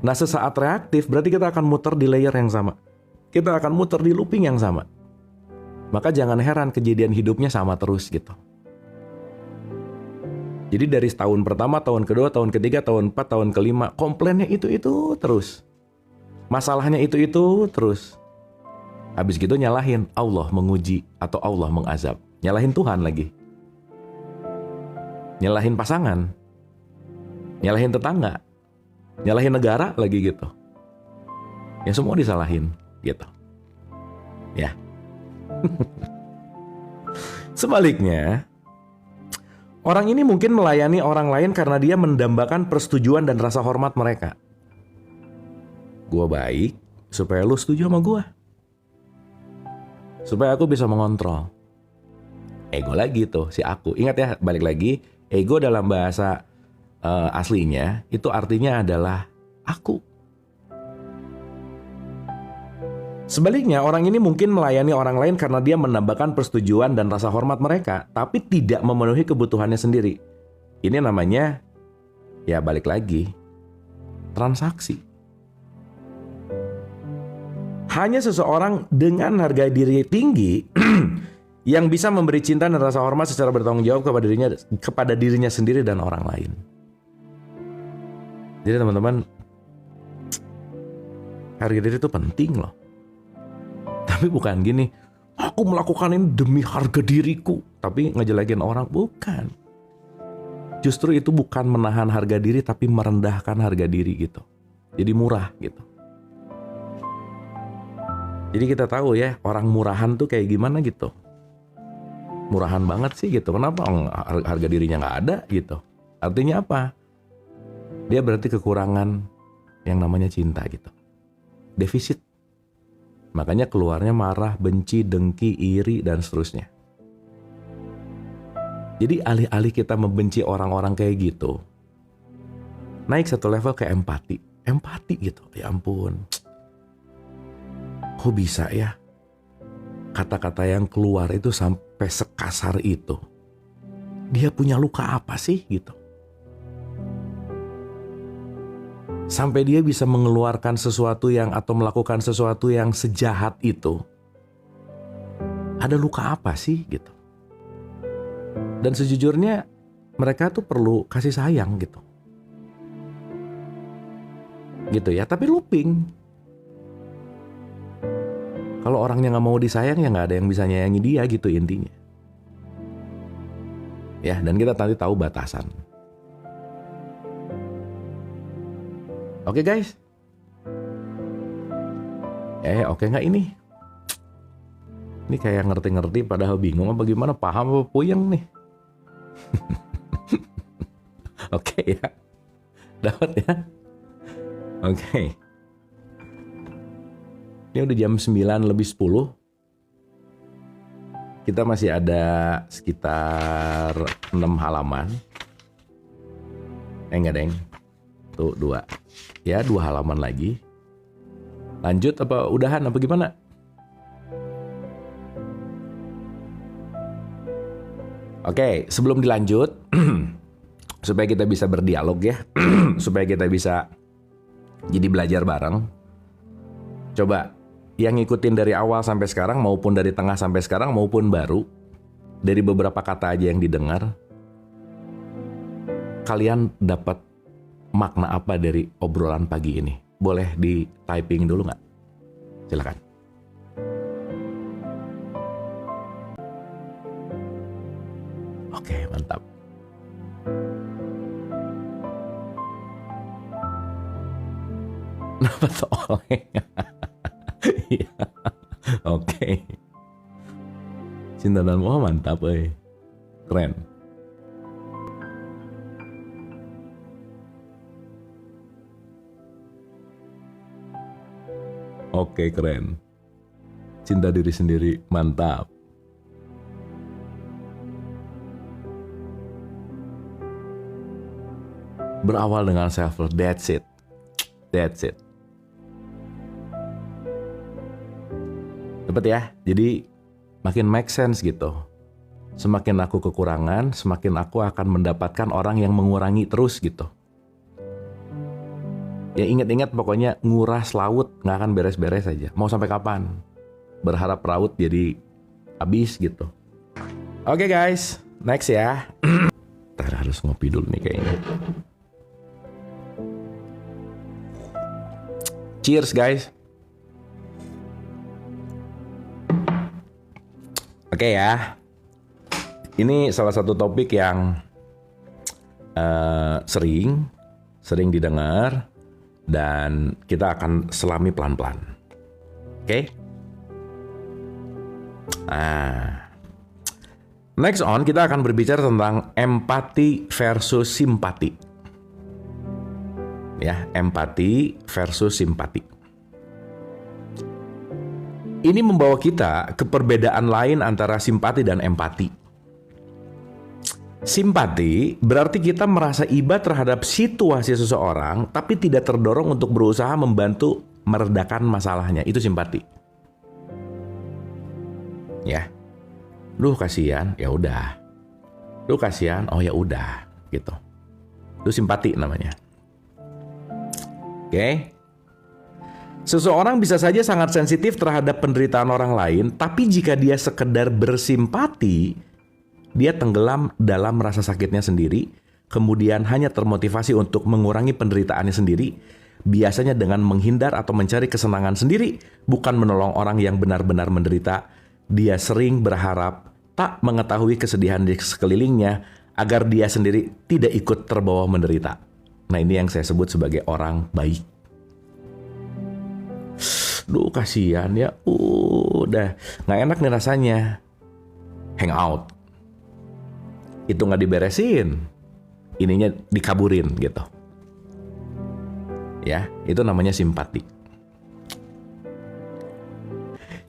Nah, sesaat reaktif berarti kita akan muter di layer yang sama. Kita akan muter di looping yang sama. Maka jangan heran kejadian hidupnya sama terus gitu. Jadi dari tahun pertama, tahun kedua, tahun ketiga, tahun 4, tahun kelima, komplainnya itu terus. Masalahnya itu terus. Habis gitu nyalahin Allah menguji atau Allah mengazab. Nyalahin Tuhan lagi. Nyalahin pasangan. Nyalahin tetangga. Nyalahin negara lagi gitu. Ya semua disalahin gitu. Ya. Sebaliknya, orang ini mungkin melayani orang lain karena dia mendambakan persetujuan dan rasa hormat mereka. Gua baik supaya lu setuju sama gua. Supaya aku bisa mengontrol. Ego lagi tuh, si aku. Ingat ya, balik lagi, ego dalam bahasa aslinya itu artinya adalah aku. Sebaliknya, orang ini mungkin melayani orang lain karena dia menambahkan persetujuan dan rasa hormat mereka, tapi tidak memenuhi kebutuhannya sendiri. Ini namanya, ya balik lagi, transaksi. Hanya seseorang dengan harga diri tinggi yang bisa memberi cinta dan rasa hormat secara bertanggung jawab kepada dirinya sendiri dan orang lain. Jadi teman-teman, harga diri itu penting loh. Tapi bukan gini, aku melakukan ini demi harga diriku, tapi ngejelekin orang, bukan. Justru itu bukan menahan harga diri, tapi merendahkan harga diri gitu. Jadi murah gitu. Jadi kita tahu ya, orang murahan tuh kayak gimana gitu. Murahan banget sih gitu. Kenapa harga dirinya nggak ada gitu? Artinya apa? Dia berarti kekurangan yang namanya cinta gitu. Defisit. Makanya keluarnya marah, benci, dengki, iri, dan seterusnya. Jadi alih-alih kita membenci orang-orang kayak gitu, naik satu level ke empati. Empati gitu, ya ampun. Kok bisa ya kata-kata yang keluar itu sampai sekasar itu? Dia punya luka apa sih gitu? Sampai dia bisa mengeluarkan sesuatu yang atau melakukan sesuatu yang sejahat itu. Ada luka apa sih gitu? Dan sejujurnya mereka tuh perlu kasih sayang gitu. Gitu ya, tapi looping. Kalau orangnya gak mau disayang, ya gak ada yang bisa nyayangi dia gitu intinya. Ya, dan kita nanti tahu batasan. Oke guys. Oke gak ini? Ini kayak ngerti-ngerti padahal bingung apa gimana, paham apa puyeng nih? Oke ya. Dapat ya? Oke. Ini udah jam 9:10. Kita masih ada sekitar 6 halaman. Enggak deng. Tuh 2. Ya 2 halaman lagi. Lanjut apa udahan apa gimana? Oke, sebelum dilanjut supaya kita bisa berdialog ya, supaya kita bisa jadi belajar bareng. Coba yang ngikutin dari awal sampai sekarang maupun dari tengah sampai sekarang maupun baru, dari beberapa kata aja yang didengar, kalian dapat makna apa dari obrolan pagi ini? Boleh di typing dulu nggak? Silakan. Oke, mantap. Kenapa tuh oleh? Iya. Oke. Cinta dan Moha mantap, keren. Oke, keren. Cinta diri sendiri, mantap. Berawal dengan self-love, that's it. That's it. Dapat ya? Jadi makin make sense gitu. Semakin aku kekurangan, semakin aku akan mendapatkan orang yang mengurangi terus gitu. Ya ingat-ingat pokoknya nguras laut nggak akan beres-beres aja. Mau sampai kapan? Berharap laut jadi habis gitu. Oke guys, next ya. Ntar harus ngopi dulu nih kayaknya. Cheers guys. Oke ya. Ini salah satu topik yang sering didengar dan kita akan selami pelan-pelan. Oke? Nah, next on kita akan berbicara tentang empati versus simpati. Ya, empati versus simpati. Ini membawa kita ke perbedaan lain antara simpati dan empati. Simpati berarti kita merasa iba terhadap situasi seseorang tapi tidak terdorong untuk berusaha membantu meredakan masalahnya. Itu simpati. Ya. Duh kasihan, ya udah. Duh kasihan, oh ya udah, gitu. Itu simpati namanya. Oke. Seseorang bisa saja sangat sensitif terhadap penderitaan orang lain, tapi jika dia sekedar bersimpati, dia tenggelam dalam rasa sakitnya sendiri, kemudian hanya termotivasi untuk mengurangi penderitaannya sendiri, biasanya dengan menghindar atau mencari kesenangan sendiri, bukan menolong orang yang benar-benar menderita. Dia sering berharap tak mengetahui kesedihan di sekelilingnya, agar dia sendiri tidak ikut terbawa menderita. Nah ini yang saya sebut sebagai orang baik. Duh kasihan ya, udah nggak enak nih rasanya. Hangout. Itu nggak diberesin, ininya dikaburin gitu. Ya, itu namanya simpati.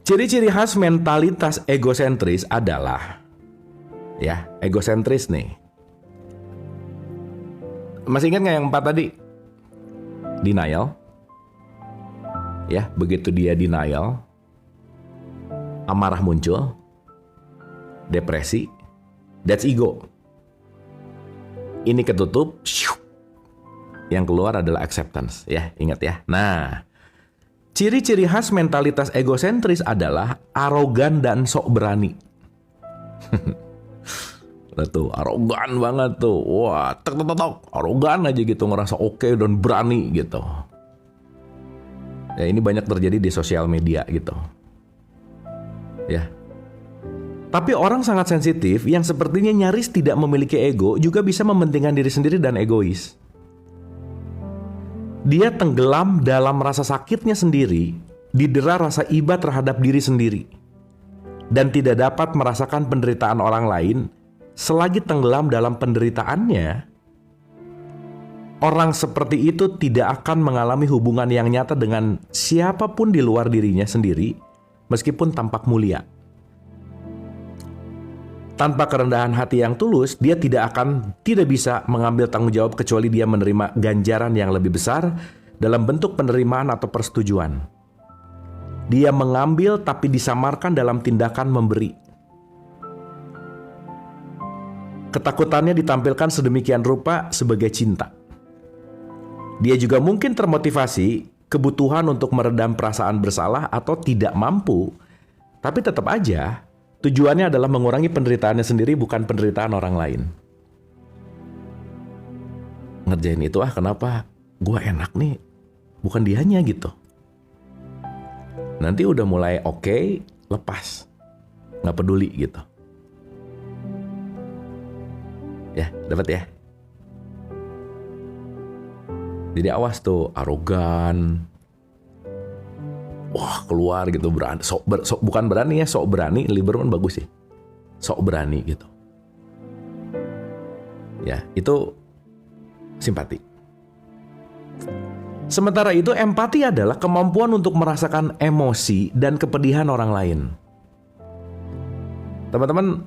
Ciri-ciri khas mentalitas egosentris adalah, ya, egosentris nih. Masih ingat nggak yang 4 tadi? Denial. Ya, begitu dia denial, amarah muncul, depresi. That's ego. Ini ketutup, yang keluar adalah acceptance. Ya, ingat ya. Nah, ciri-ciri khas mentalitas egosentris adalah arogan dan sok berani. Tuh, arogan banget tuh. Wah, tek, arogan aja gitu, ngerasa oke dan berani gitu. Ya, ini banyak terjadi di sosial media gitu. Ya. Tapi orang sangat sensitif yang sepertinya nyaris tidak memiliki ego juga bisa mementingkan diri sendiri dan egois. Dia tenggelam dalam rasa sakitnya sendiri, didera rasa iba terhadap diri sendiri, dan tidak dapat merasakan penderitaan orang lain. Selagi tenggelam dalam penderitaannya, orang seperti itu tidak akan mengalami hubungan yang nyata dengan siapapun di luar dirinya sendiri, meskipun tampak mulia. Tanpa kerendahan hati yang tulus, dia tidak bisa mengambil tanggung jawab kecuali dia menerima ganjaran yang lebih besar dalam bentuk penerimaan atau persetujuan. Dia mengambil tapi disamarkan dalam tindakan memberi. Ketakutannya ditampilkan sedemikian rupa sebagai cinta. Dia juga mungkin termotivasi kebutuhan untuk meredam perasaan bersalah atau tidak mampu, tapi tetap aja tujuannya adalah mengurangi penderitaannya sendiri, bukan penderitaan orang lain. Ngerjain itu kenapa gue enak nih, bukan dianya gitu. Nanti udah mulai oke, lepas, nggak peduli gitu. Ya, dapat ya. Jadi awas tuh arogan. Wah keluar gitu berani, bukan berani ya, sok berani. Lieberman bagus sih, sok berani gitu. Ya itu simpati. Sementara itu empati adalah kemampuan untuk merasakan emosi dan kepedihan orang lain. Teman-teman,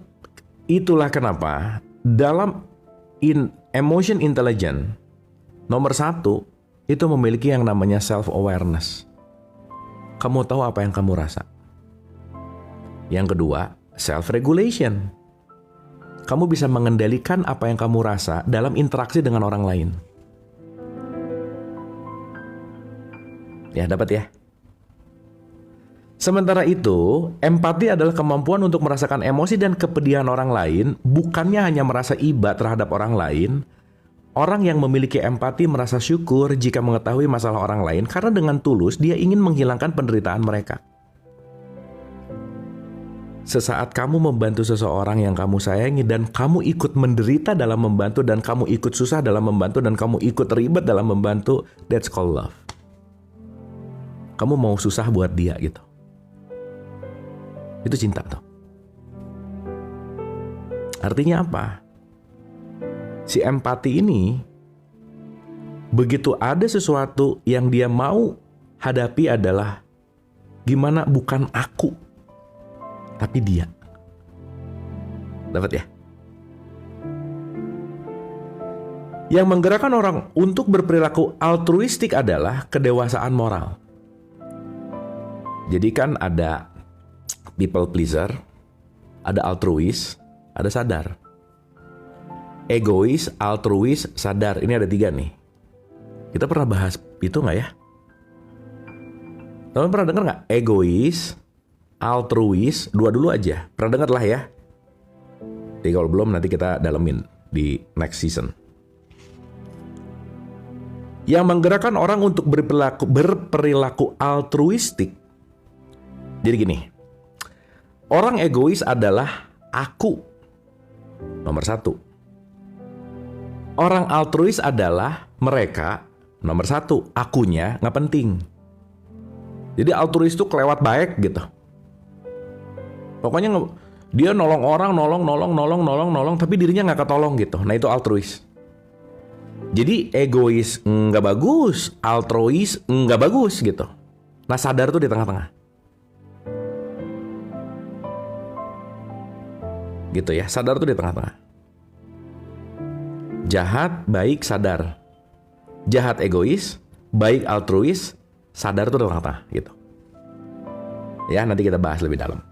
itulah kenapa dalam emotion intelligence nomor 1 itu memiliki yang namanya self awareness. Kamu tahu apa yang kamu rasa. Yang kedua, self-regulation. kamu bisa mengendalikan apa yang kamu rasa dalam interaksi dengan orang lain. Ya, dapat ya? Sementara itu, empati adalah kemampuan untuk merasakan emosi dan kepedihan orang lain, bukannya hanya merasa iba terhadap orang lain. Orang yang memiliki empati merasa syukur jika mengetahui masalah orang lain karena dengan tulus dia ingin menghilangkan penderitaan mereka. Sesaat kamu membantu seseorang yang kamu sayangi dan kamu ikut menderita dalam membantu dan kamu ikut susah dalam membantu dan kamu ikut ribet dalam membantu, that's called love. Kamu mau susah buat dia gitu. Itu cinta tuh. Artinya apa? Si empati ini, begitu ada sesuatu yang dia mau hadapi adalah gimana bukan aku, tapi dia. Dapat ya? Yang menggerakkan orang untuk berperilaku altruistik adalah kedewasaan moral. Jadi kan ada people pleaser, ada altruis, ada sadar. Egois, altruis, sadar. Ini ada 3 nih. Kita pernah bahas itu nggak ya? Teman pernah dengar nggak? Egois, altruis, 2 dulu aja. Pernah dengar lah ya? Jadi kalau belum nanti kita dalemin di next season. Yang menggerakkan orang untuk berperilaku altruistik. Jadi gini. Orang egois adalah aku, nomor 1. Orang altruis adalah mereka, nomor 1. Akunya nggak penting. Jadi altruis itu kelewat baik gitu. Pokoknya dia nolong orang, nolong, tapi dirinya nggak ketolong gitu. Nah itu altruis. Jadi egois nggak bagus, altruis nggak bagus gitu. Nah sadar tuh di tengah-tengah. Gitu ya, sadar tuh di tengah-tengah. Jahat, baik, sadar. Jahat, egois, baik, altruis, sadar tuh di tengah-tengah gitu. Ya, nanti kita bahas lebih dalam.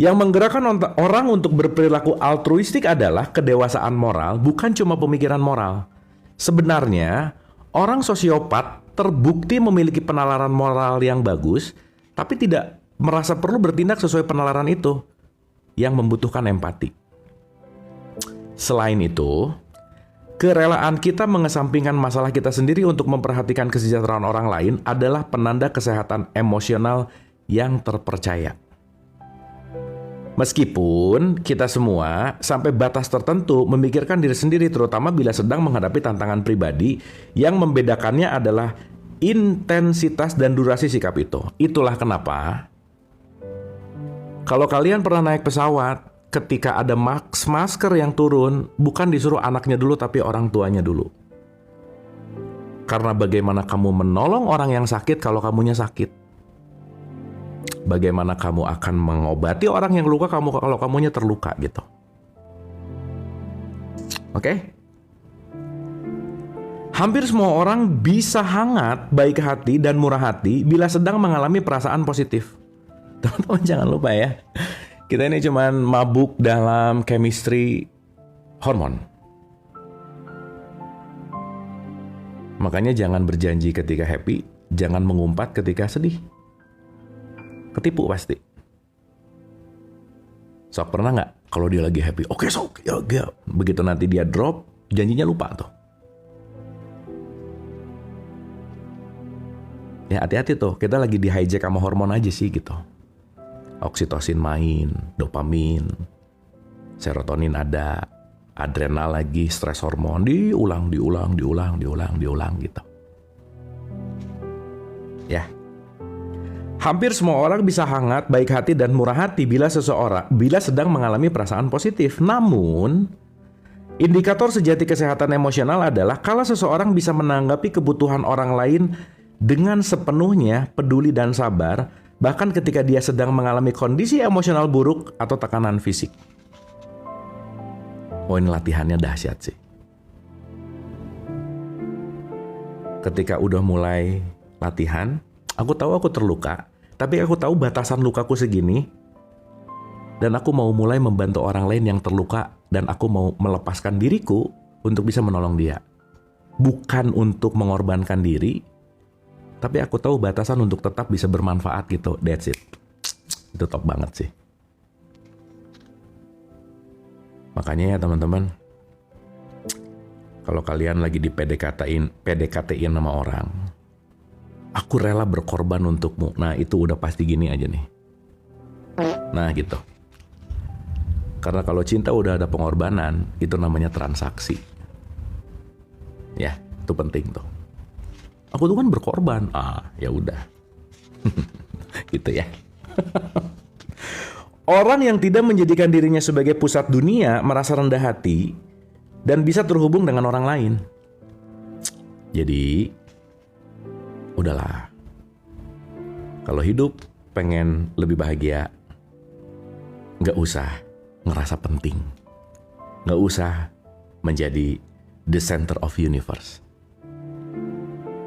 Yang menggerakkan orang untuk berperilaku altruistik adalah kedewasaan moral, bukan cuma pemikiran moral. Sebenarnya, orang sosiopat terbukti memiliki penalaran moral yang bagus, tapi tidak merasa perlu bertindak sesuai penalaran itu, yang membutuhkan empati. Selain itu, kerelaan kita mengesampingkan masalah kita sendiri untuk memperhatikan kesejahteraan orang lain adalah penanda kesehatan emosional yang terpercaya. Meskipun kita semua sampai batas tertentu memikirkan diri sendiri, terutama bila sedang menghadapi tantangan pribadi, yang membedakannya adalah intensitas dan durasi sikap itu. Itulah kenapa kalau kalian pernah naik pesawat, ketika ada masker yang turun, bukan disuruh anaknya dulu tapi orang tuanya dulu. Karena bagaimana kamu menolong orang yang sakit kalau kamunya sakit? Bagaimana kamu akan mengobati orang yang luka kalau kamunya terluka gitu. Oke? Hampir semua orang bisa hangat, baik hati, dan murah hati bila sedang mengalami perasaan positif. Teman-teman jangan lupa ya, kita ini cuman mabuk dalam chemistry hormon. Makanya jangan berjanji ketika happy, jangan mengumpat ketika sedih. Ketipu pasti. Sok pernah nggak kalau dia lagi happy? Oke sok, ya. Begitu nanti dia drop, janjinya lupa tuh. Ya hati-hati tuh, kita lagi di hijack sama hormon aja sih gitu. Oksitosin main, dopamin, serotonin ada, adrenal lagi, stres hormon, diulang gitu. Ya. Hampir semua orang bisa hangat, baik hati, dan murah hati bila sedang mengalami perasaan positif. Namun, indikator sejati kesehatan emosional adalah kalau seseorang bisa menanggapi kebutuhan orang lain dengan sepenuhnya peduli dan sabar, bahkan ketika dia sedang mengalami kondisi emosional buruk atau tekanan fisik. Oh, ini latihannya dahsyat sih. Ketika udah mulai latihan, aku tahu aku terluka, tapi aku tahu batasan lukaku segini, Dan aku mau mulai membantu orang lain yang terluka, dan aku mau melepaskan diriku untuk bisa menolong dia. Bukan untuk mengorbankan diri, tapi aku tahu batasan untuk tetap bisa bermanfaat gitu. That's it. Itu top banget sih. Makanya ya teman-teman, kalau kalian lagi di PDKT-in sama orang, aku rela berkorban untukmu. Nah itu udah pasti gini aja nih. Nah gitu. Karena kalau cinta udah ada pengorbanan, itu namanya transaksi. Ya, itu penting tuh. Aku tuh kan berkorban. Ya udah. Gitu ya. Orang yang tidak menjadikan dirinya sebagai pusat dunia merasa rendah hati dan bisa terhubung dengan orang lain. Jadi, udahlah. Kalau hidup pengen lebih bahagia, nggak usah ngerasa penting. Nggak usah menjadi the center of universe.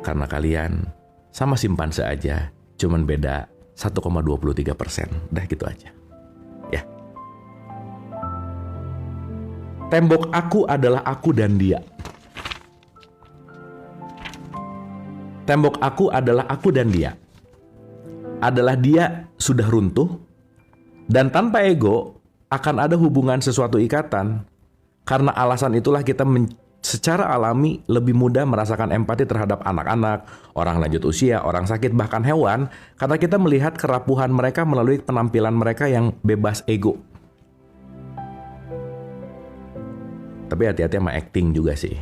Karena kalian sama simpanse aja, cuman beda 1,23%. Udah gitu aja. Ya. Tembok aku adalah aku dan dia. Tembok aku adalah aku dan dia. Adalah dia sudah runtuh, dan tanpa ego akan ada hubungan sesuatu ikatan. Karena alasan itulah kita secara alami lebih mudah merasakan empati terhadap anak-anak, orang lanjut usia, orang sakit, bahkan hewan, karena kita melihat kerapuhan mereka melalui penampilan mereka yang bebas ego. Tapi hati-hati sama acting juga sih.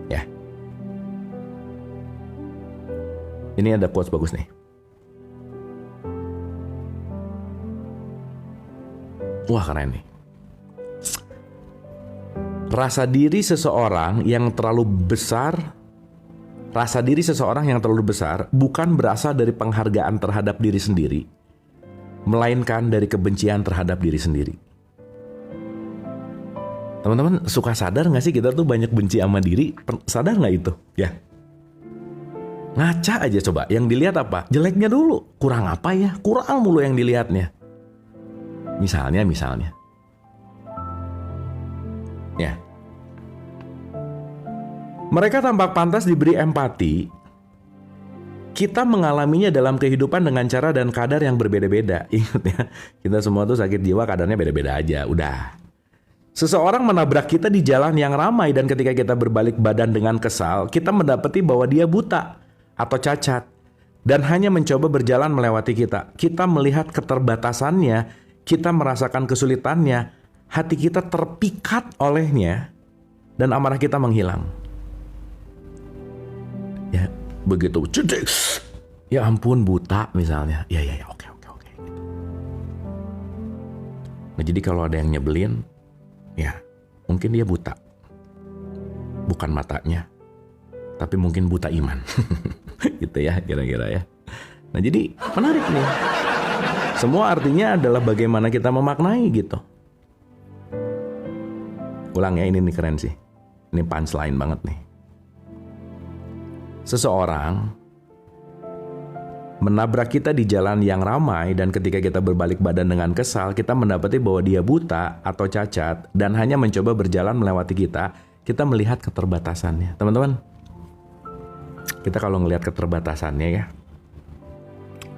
Ya. Ini ada quotes bagus nih. Wah keren nih. Rasa diri seseorang yang terlalu besar bukan berasal dari penghargaan terhadap diri sendiri, melainkan dari kebencian terhadap diri sendiri. Teman-teman suka sadar gak sih kita tuh banyak benci sama diri? Sadar gak itu? Ya. Ngaca aja coba, yang dilihat apa? Jeleknya dulu. Kurang apa ya? Kurang mulu yang dilihatnya. Misalnya. Ya. Mereka tampak pantas diberi empati. Kita mengalaminya dalam kehidupan dengan cara dan kadar yang berbeda-beda. Ingat ya, kita semua tuh sakit jiwa kadarnya beda-beda aja. Udah. Seseorang menabrak kita di jalan yang ramai dan ketika kita berbalik badan dengan kesal, kita mendapati bahwa dia buta atau cacat dan hanya mencoba berjalan melewati kita. Kita melihat keterbatasannya, kita merasakan kesulitannya, hati kita terpikat olehnya, dan amarah kita menghilang. Ya, begitu cedek. Ya ampun, buta misalnya. Ya, oke. Nah, jadi kalau ada yang nyebelin, ya mungkin dia buta. Bukan matanya, tapi mungkin buta iman. Gitu ya, kira-kira ya. Nah, jadi menarik nih. Semua artinya adalah bagaimana kita memaknai gitu. Ulang ya, ini nih keren sih. Ini punchline banget nih. Seseorang menabrak kita di jalan yang ramai dan ketika kita berbalik badan dengan kesal, kita mendapati bahwa dia buta atau cacat dan hanya mencoba berjalan melewati kita. Kita melihat keterbatasannya. Teman-teman, kita kalau ngelihat keterbatasannya ya,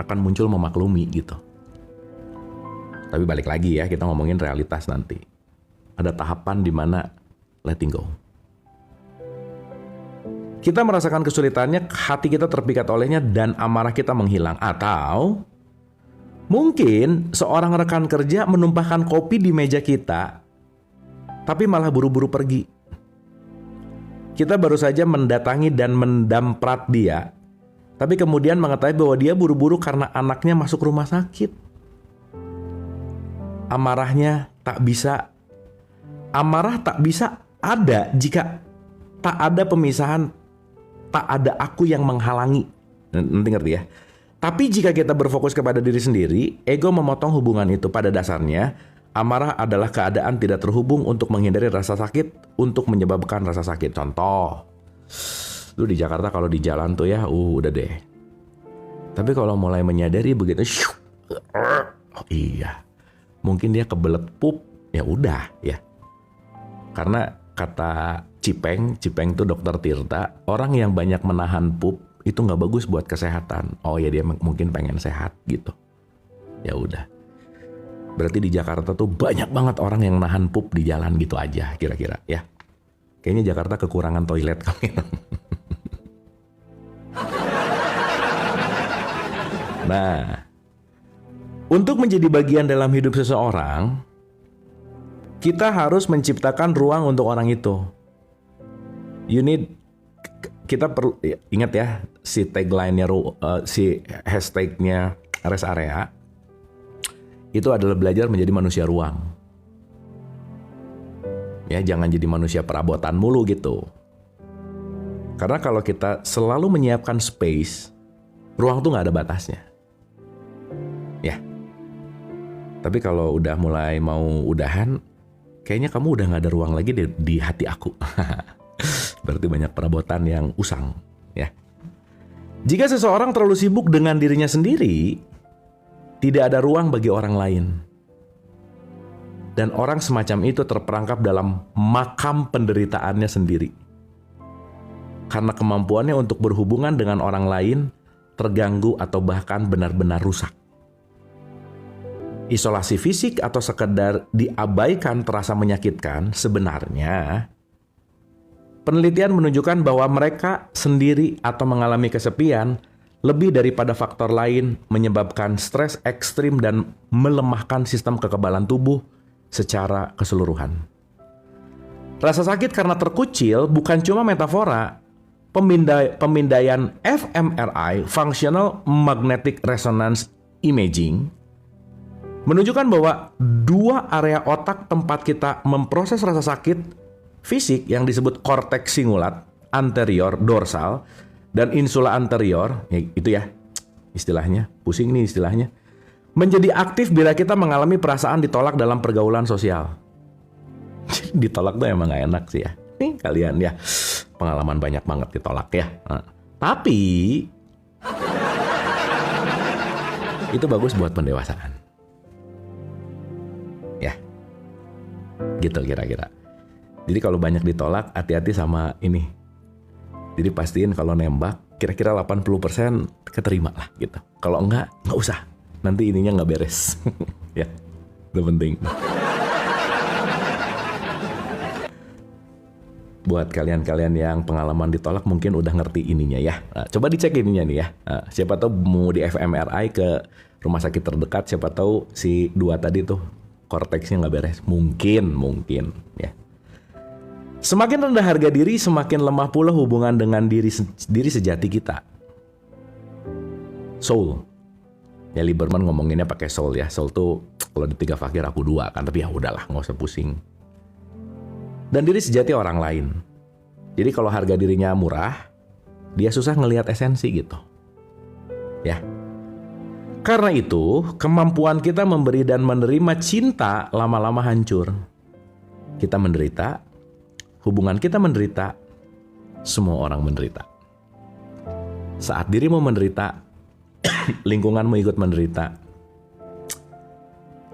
akan muncul memaklumi gitu. Tapi balik lagi ya, kita ngomongin realitas nanti. Ada tahapan di mana letting go. Kita merasakan kesulitannya, hati kita terpikat olehnya, dan amarah kita menghilang. Atau mungkin seorang rekan kerja menumpahkan kopi di meja kita, tapi malah buru-buru pergi. Kita baru saja mendatangi dan mendamprat dia, tapi kemudian mengetahui bahwa dia buru-buru karena anaknya masuk rumah sakit. Amarah tak bisa ada jika tak ada pemisahan, tak ada aku yang menghalangi. Nanti ngerti ya. Tapi jika kita berfokus kepada diri sendiri, ego memotong hubungan itu. Pada dasarnya, amarah adalah keadaan tidak terhubung untuk menghindari rasa sakit, untuk menyebabkan rasa sakit. Contoh, lu di Jakarta kalau di jalan tuh ya, udah deh. Tapi kalau mulai menyadari begitu, oh iya, mungkin dia kebelet pup, ya udah ya. Karena kata Cipeng tuh dokter Tirta, orang yang banyak menahan pup itu nggak bagus buat kesehatan. Oh ya, dia mungkin pengen sehat gitu. Ya udah. Berarti di Jakarta tuh banyak banget orang yang nahan pup di jalan gitu aja kira-kira ya. Kayaknya Jakarta kekurangan toilet kali. Nah, untuk menjadi bagian dalam hidup seseorang, kita harus menciptakan ruang untuk orang itu. Kita perlu ingat ya, si tagline-nya, si hashtag-nya rest area itu adalah belajar menjadi manusia ruang. Ya, jangan jadi manusia perabotan mulu gitu. Karena kalau kita selalu menyiapkan space, ruang tuh nggak ada batasnya. Ya. Tapi kalau udah mulai mau udahan, kayaknya kamu udah nggak ada ruang lagi di hati aku. Berarti banyak perabotan yang usang, ya. Jika seseorang terlalu sibuk dengan dirinya sendiri, tidak ada ruang bagi orang lain. Dan orang semacam itu terperangkap dalam makam penderitaannya sendiri. Karena kemampuannya untuk berhubungan dengan orang lain terganggu atau bahkan benar-benar rusak. Isolasi fisik atau sekedar diabaikan terasa menyakitkan, sebenarnya penelitian menunjukkan bahwa mereka sendiri atau mengalami kesepian lebih daripada faktor lain menyebabkan stres ekstrim dan melemahkan sistem kekebalan tubuh secara keseluruhan. Rasa sakit karena terkucil bukan cuma metafora. Pemindaian fMRI, Functional Magnetic Resonance Imaging, menunjukkan bahwa dua area otak tempat kita memproses rasa sakit fisik yang disebut korteks singulat anterior dorsal dan insula anterior, ya itu ya istilahnya, pusing nih istilahnya, menjadi aktif bila kita mengalami perasaan ditolak dalam pergaulan sosial. Ditolak tuh emang gak enak sih ya. Nih kalian ya, pengalaman banyak banget ditolak ya. Nah, tapi itu bagus buat pendewasaan. Ya, gitu kira-kira. Jadi kalau banyak ditolak, hati-hati sama ini. Jadi pastiin kalau nembak, kira-kira 80% keterima lah gitu. Kalau enggak usah. Nanti ininya nggak beres. Ya, itu penting. Buat kalian-kalian yang pengalaman ditolak mungkin udah ngerti ininya ya. Nah, coba dicek ininya nih ya. Nah, siapa tahu mau di fMRI ke rumah sakit terdekat, siapa tahu si dua tadi tuh korteksnya nggak beres. Mungkin ya. Semakin rendah harga diri, semakin lemah pula hubungan dengan diri sejati kita. Soul. Ya Lieberman ngomonginnya pakai soul ya. Soul tuh kalau di 3 fakir aku 2 kan, tapi ya udahlah, nggak usah pusing. Dan diri sejati orang lain. Jadi kalau harga dirinya murah, dia susah ngelihat esensi gitu. Ya. Karena itu, kemampuan kita memberi dan menerima cinta lama-lama hancur. Kita menderita, hubungan kita menderita, semua orang menderita. Saat dirimu menderita, lingkunganmu ikut menderita.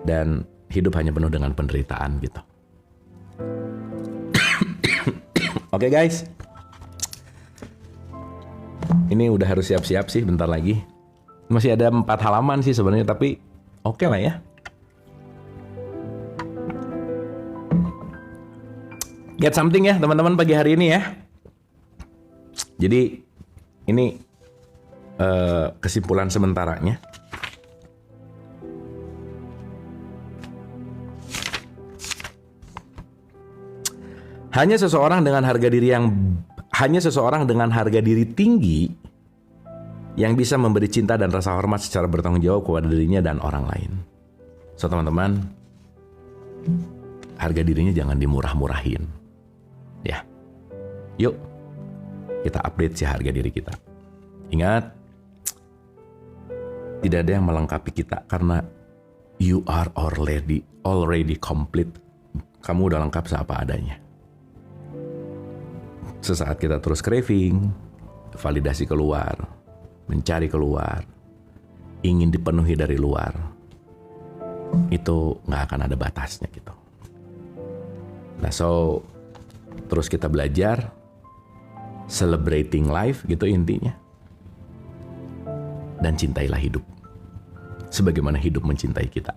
Dan hidup hanya penuh dengan penderitaan gitu. Oke guys, ini udah harus siap-siap sih bentar lagi. Masih ada 4 halaman sih sebenarnya, tapi oke lah ya. Get something ya teman-teman pagi hari ini ya. Jadi ini kesimpulan sementaranya. Hanya seseorang dengan harga diri tinggi yang bisa memberi cinta dan rasa hormat secara bertanggung jawab kepada dirinya dan orang lain. So teman-teman, harga dirinya jangan dimurah-murahin. Ya. Yuk, kita update si harga diri kita. Ingat, tidak ada yang melengkapi kita karena you are already complete. Kamu udah lengkap seapa adanya. Sesaat kita terus craving, validasi keluar, mencari keluar, ingin dipenuhi dari luar, itu nggak akan ada batasnya gitu. Nah, so terus kita belajar celebrating life gitu intinya. Dan cintailah hidup sebagaimana hidup mencintai kita,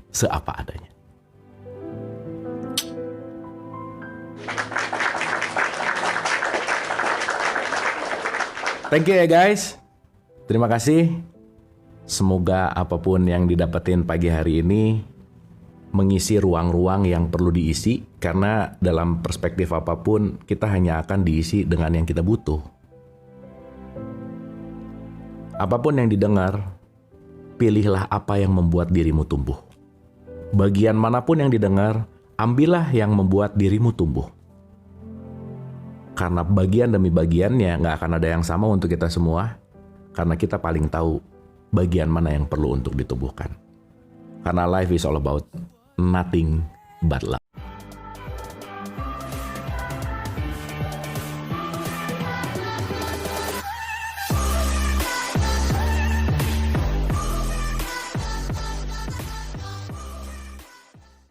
seapa adanya. Thank you ya guys. Terima kasih. Semoga apapun yang didapetin pagi hari ini mengisi ruang-ruang yang perlu diisi, karena dalam perspektif apapun kita hanya akan diisi dengan yang kita butuh. Apapun yang didengar, pilihlah apa yang membuat dirimu tumbuh. Bagian manapun yang didengar, ambillah yang membuat dirimu tumbuh. Karena bagian demi bagiannya nggak akan ada yang sama untuk kita semua, karena kita paling tahu bagian mana yang perlu untuk ditumbuhkan. Karena life is all about nothing but love.